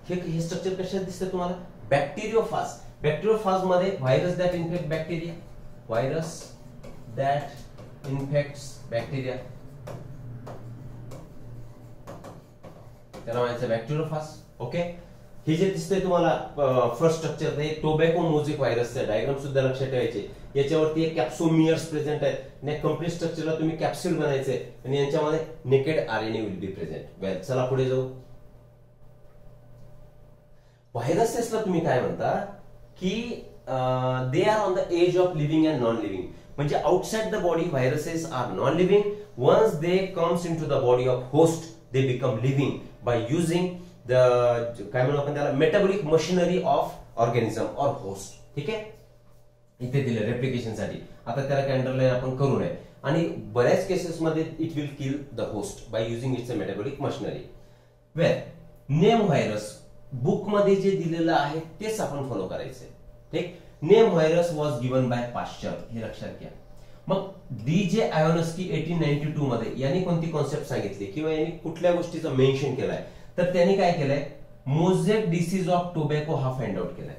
हे स्ट्रक्चर कशात दिसतं तुम्हाला? बॅक्टेरियोफाज. बॅक्टेरियोफाज मध्ये virus that infect bacteria, virus that infects bacteria, त्याला म्हणायचं बॅक्टेरियोफाज. ओके, हे जे दिसतंय तुम्हाला फर्स्ट स्ट्रक्चर हे टोबॅको मोझिक व्हायरसचं डायग्राम सुद्धा लक्षात ठेवायचे. याच्यावरती एक कॅप्सोमियर्स प्रेझेंट आहेत आणि कंप्लीट स्ट्रक्चरला तुम्ही कॅप्सूल बनायचे आणि यांच्यामध्ये naked RNA will be present. Well चला पुढे जाऊ. व्हायरसेसला तुम्ही काय म्हणता की they are on the edge of living and non living. म्हणजे outside the body viruses are non living. Once they comes into the body of host they become living by using the काय म्हणू आपण त्याला metabolic machinery of organism or host. ठीक आहे, इथे दिले replication साठी. आता त्याला कॅन्डरलाईन आपण करू नये. आणि बऱ्याच केसेस मध्ये it will kill the host by using it's metabolic machinery. Well name virus book मध्ये जे दिलेलं आहे तेच आपण फॉलो करायचंय. ठीक, name virus was given by Pasteur, हे लक्षात घ्या. मग DJ आयोनस्की 1892 मध्ये यांनी कोणती कॉन्सेप्ट सांगितली किंवा यांनी कुठल्या गोष्टीचं मेन्शन केलंय तर त्यांनी काय केलंय? मोझेक डिसीज ऑफ टोबॅको हा फाइंड आउट केलाय.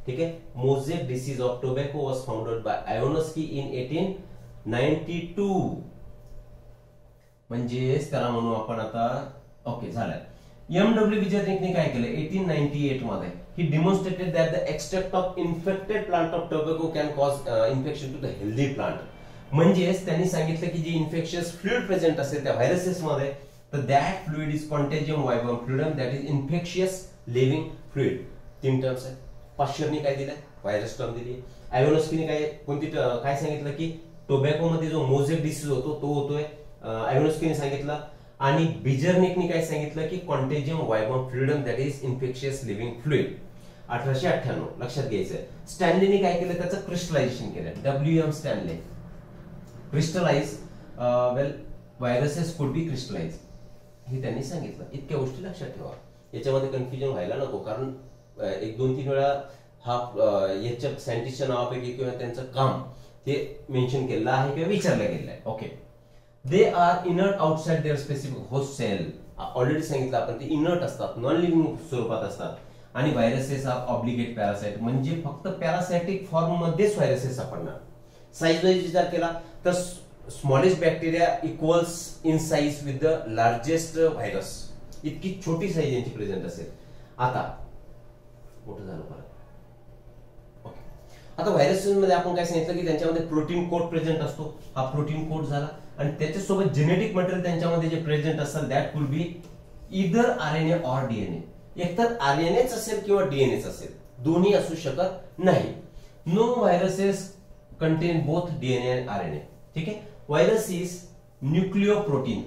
ठीक आहे, mosaic disease of tobacco was found out by Ivanowsky in 1892. म्हणजेच त्याला म्हणू आपण आता ओके झालंय. MW विजयने काय केलं 1898 मध्ये? He demonstrated that the extract of infected plant of tobacco can cause infection to the healthy plant. म्हणजेच त्यांनी सांगितलं की जे इन्फेक्शियस फ्लुइड प्रेझेंट असेल त्या व्हायरसेस मध्ये तर that fluid is contagium vivum fluidum that is infectious living fluid. 3 terms आहेत. पाश्चरनी काय दिलंय? व्हायरस टर्म दिली. आयोनस्कीने काय सांगितलं की टोबॅको मध्ये जो मोझेक डिसीज होतो तो होतोय, आयोनस्कीने सांगितलं. आणि बिजरनिकने काय सांगितलं की contagium vivum fluidum that is infectious living fluid. 1898 लक्षात घ्यायचं. स्टॅनलीने काय केलं? त्याचं क्रिस्टलायझेशन केलं. WM Stanley crystallize. Well viruses could be crystallise हे त्यांनी सांगितलं. इतक्या गोष्टी लक्षात ठेवा, याच्यामध्ये कन्फ्युजन व्हायला नको. कारण 1-2-3 वेळा हा याच्या सायंटिस्टच्या नावापैकी किंवा त्यांचं काम ते मेन्शन केलेलं आहे किंवा विचारलं गेलेलं आहे. Okay, they are inert outside their specific host cell. Already सांगितलं आपण ते इनर्ट असतात, नॉन लिव्हिंग स्वरूपात असतात. आणि व्हायरसेस आर ऑब्लिगेट पॅरासाइट, म्हणजे फक्त पॅरासाइटिक फॉर्म मध्येच व्हायरसेस सापडणार. साईज वाईज विचार केला तर smallest bacteria equals in size with the largest virus. इतकी छोटी साईज यांची प्रेझेंट असेल. आता मोठं झालं परत. ओके, आता व्हायरसेस मध्ये आपण काय सांगितलं की त्यांच्यामध्ये प्रोटीन कोड प्रेझेंट असतो. हा प्रोटीन कोड झाला. आणि त्याच्यासोबत जेनेटिक मटेरियल त्यांच्यामध्ये जे प्रेझेंट असेल that will be either RNA or DNA. एकतर RNAच असेल किंवा DNAच असेल, दोन्ही असू शकत नाही. No viruses contain both DNA and RNA. ठीक आहे, व्हायरस इज न्यूक्लिओप्रोटीन.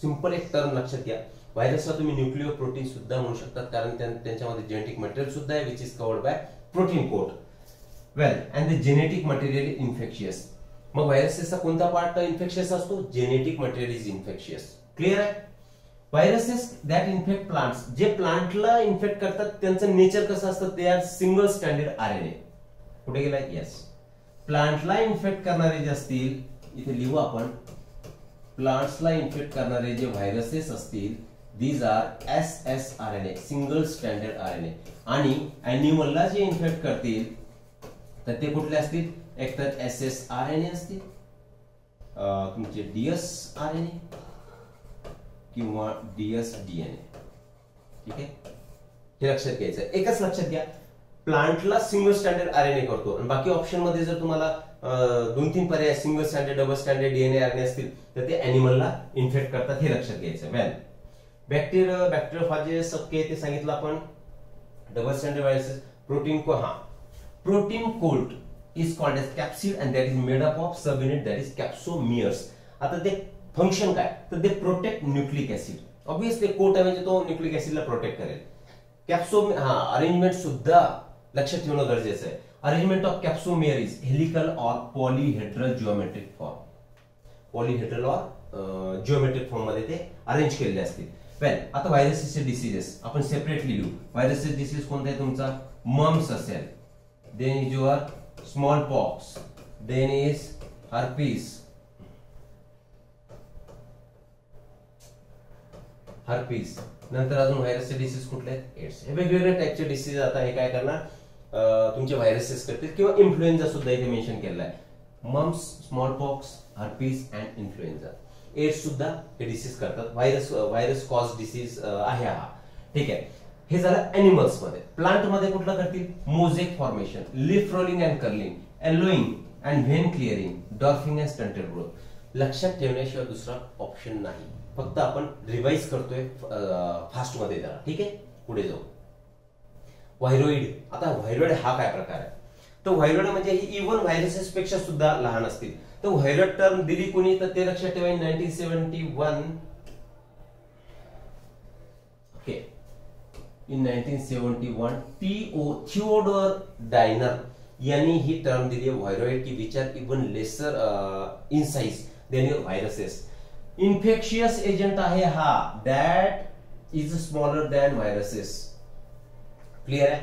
सिंपल एक टर्म लक्षात घ्या. व्हायरसला तुम्ही न्यूक्लिओप्रोटीन सुद्धा म्हणू शकतात कारण त्यांच्यामध्ये जेनेटिक मटेरियल सुद्धा आहे which is covered by protein code. Well and the genetic material infectious. मग व्हायरसेसचा कोणता पार्ट इन्फेक्शियस असतो? Genetic material is infectious. Clear आहे? व्हायरसेस दॅट इन्फेक्ट प्लांट्स, जे प्लांटला इन्फेक्ट करतात त्यांचं नेचर कसं असतं? ते आर सिंगल स्टँडर्ड आरएनए. कुठे गेलाय? येस. प्लांटला इन्फेक्ट करणारे जे असतील, इथे लिहू आपण, प्लांट्सला इन्फेक्ट करणारे जे व्हायरसेस असतील, these are SSRNA, single standard RNA. आणि अॅनिमलला जे इन्फेक्ट करतील तर ते कुठले असतील? एक तर SSRNA असतील, तुमचे DSRNA किंवा DSDNA. ठीक आहे, हे लक्षात घ्यायचं. एकच लक्षात घ्या, प्लांटला सिंगल स्टँडर्ड आरएनए करतो आणि बाकी ऑप्शन मध्ये जर तुम्हाला 2-3 पर्याय single standard, double standard DNA RNA असतील तर ते अॅनिमलला इन्फेक्ट करतात, हे लक्षात घ्यायचं. वेल, बॅक्टेरियोफाजेस ओके, ते सांगितलं आपण. Double standard viruses, protein coat is called as capsid and that is made up of subunit that is capsomeres. आता ते फंक्शन काय? तर ते protect nucleic acid. Obviously coat आहे म्हणजे तो न्यूक्लिक ऍसिडला प्रोटेक्ट करेल. कॅप्सोम अरेंजमेंट सुद्धा लक्षात ठेवणं गरजेचं आहे. Arrangement of capsomere is helical और पॉलीहेड्रल जिओमेट्रिक फॉर्म. पॉलीहेड्रल और जिओमेट्रिक फॉर्म मध्ये ते अरेंज केलेले असतील. वेल, आता व्हायरसेसचे डिसीजेस आपण सेपरेटली लिहू. व्हायरसेस डिसीज कोणता आहे तुमचा? मम्स असेल, then is your smallpox, then is herpes, नंतर अजून व्हायरसचे डिसीज कुठले आहेत? एड्स. हे वेगवेगळ्या टाईपचे डिसीज. आता हे काय करणार? तुमचे व्हायरसेस करतील किंवा इन्फ्लुएन्झा सुद्धा इथे मेन्शन केलेला आहे. Mumps, smallpox, herpes and influenza. AIDS सुद्धा हे डिसीज करतात. व्हायरस कॉज डिसीज आहे हा. ठीक आहे, हे झालं अॅनिमल्स मध्ये. प्लांट मध्ये कुठलं करतील? Mosaic formation, leaf rolling and curling, yellowing and vein clearing, dwarfing and stunted growth. लक्षात ठेवण्याशिवाय दुसरा ऑप्शन नाही. फक्त आपण रिवाइज करतोय फास्ट मध्ये त्याला. ठीक आहे, पुढे जाऊ. व्हायरॉइड. आता व्हायरॉइड हा काय प्रकार आहे? तर व्हायरॉइड म्हणजे इव्हन व्हायरसेस पेक्षा सुद्धा लहान असतील. तर व्हायरॉइड टर्म दिली कोणी? तर ते लक्षात ठेवा, 1971. ओके, in 1971 थिओडोर डायनर यांनी ही टर्म दिली आहे व्हायरॉइड की which are even lesser in size than your viruses. Infectious agent आहे हा, that is smaller than viruses. Clear आहे?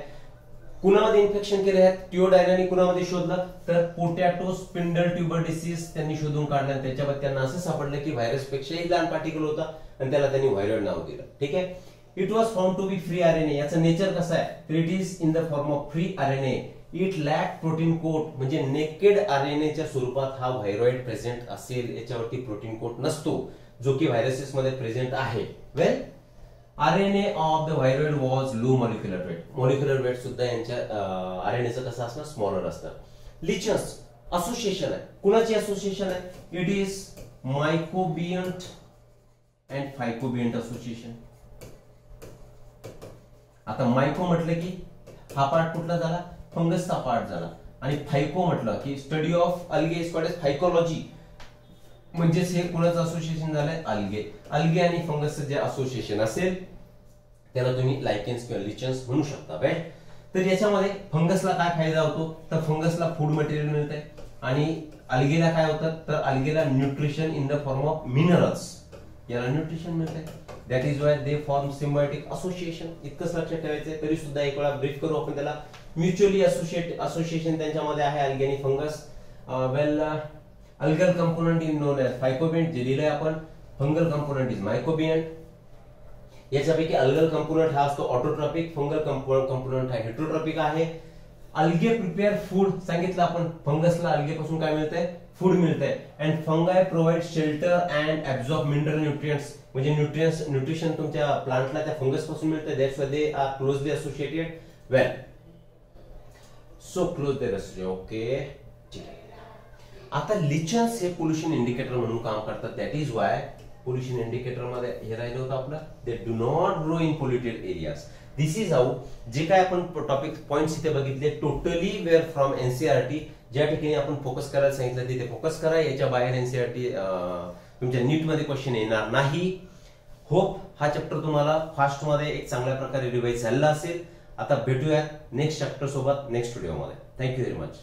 कुणामध्ये इन्फेक्शन केले आहेत? थिओडायनरनी कुणामध्ये शोधलं? तर पोटॅटो स्पिंडल ट्युबर डिसीज त्यांनी शोधून काढलं. त्याच्यावर त्यांना असं सापडलं की व्हायरस पेक्षाही लहान पार्टिकल होता आणि त्याला त्यांनी व्हायरॉइड नाव दिलं. ठीक आहे, it was found to be free RNA. याचं नेचर कसं आहे? It is in the form of free RNA. It lack protein coat, म्हणजे नेकेड आरएनएच्या स्वरूपात हा व्हायरॉइड प्रेझेंट असेल. याच्यावरती प्रोटीन कोट नसतो, जो की व्हायरसेस मध्ये प्रेझेंट आहे. Well, RNA of the viroid was low molecular weight. Molecular weight सुद्धा यांच्या आरएनएचं कसं असणार? स्मॉलर असतं. लिचन्स असोसिएशन आहे. कुणाची असोसिएशन आहे? It is mycobiont and phycobiont association. आता मायको म्हटलं की हा पार्ट कुठला झाला? फंगसचा पार्ट झाला. आणि फायको म्हटलं की study of algae is called as phycology. म्हणजेच हे कुणाचं असोसिएशन झालंय? अल्गे. अल्गे आणि फंगसचं जे असोसिएशन असेल त्याला तुम्ही लायकेन्स किंवा लिचन्स म्हणू शकता. राईट? तर याच्यामध्ये फंगसला काय फायदा होतो? तर फंगसला फूड मटेरियल मिळतंय आणि अल्गेला काय होतं? तर अल्गेला nutrition in the form of minerals, याला न्यूट्रिशन मिळतंय. That is why they form symbiotic association. इतकंच लक्षात ठेवायचंय. तरी सुद्धा एक वेळा ब्रीफ करू आपण त्याला. म्युच्युअली असोसिएशन त्यांच्यामध्ये आहे अल्गे आणि fungus. Well, algal component is known as phycobiont, जे लिहिलंय आपण. Fungal component is mycobiont. याच्यापैकी अल्गल कंपोनेंट हा असतो ऑटोट्रॉपिक, फंगल कंपोनेंट हा हेट्रोट्रॉपिक आहे. अल्गे प्रिपेअर फूड सांगितलं आपण. फंगसला अल्गेपासून काय मिळतंय? फूड मिळतंय. And fungi provide shelter and absorb mineral nutrients, म्हणजे न्यूट्रिशन तुमच्या प्लांटला त्या फंगस पासून मिळतंय. That's why they are closely associated. Well, so close their association. Okay, ठीक आहे. आता लिचन्स हे पोल्युशन इंडिकेटर म्हणून काम करतात. That is Y pollution indicator मध्ये हे राहिलं होतं आपलं, they do not grow in polluted areas. This is how. जे काय आपण टॉपिक पॉइंट्स इथे बघितले टोटली वेअर फ्रॉम एनसीईआरटी. ज्या ठिकाणी आपण फोकस करायला सांगितलं तिथे फोकस करा. याच्या बाहेर एनसीईआरटी तुमच्या नीट मध्ये क्वेश्चन येणार नाही. होप हा चॅप्टर तुम्हाला फास्ट मध्ये एक चांगल्या प्रकारे रिवाइज झालेला असेल. आता भेटूयात नेक्स्ट चॅप्टर सोबत नेक्स्ट व्हिडिओ मध्ये. Thank you very much.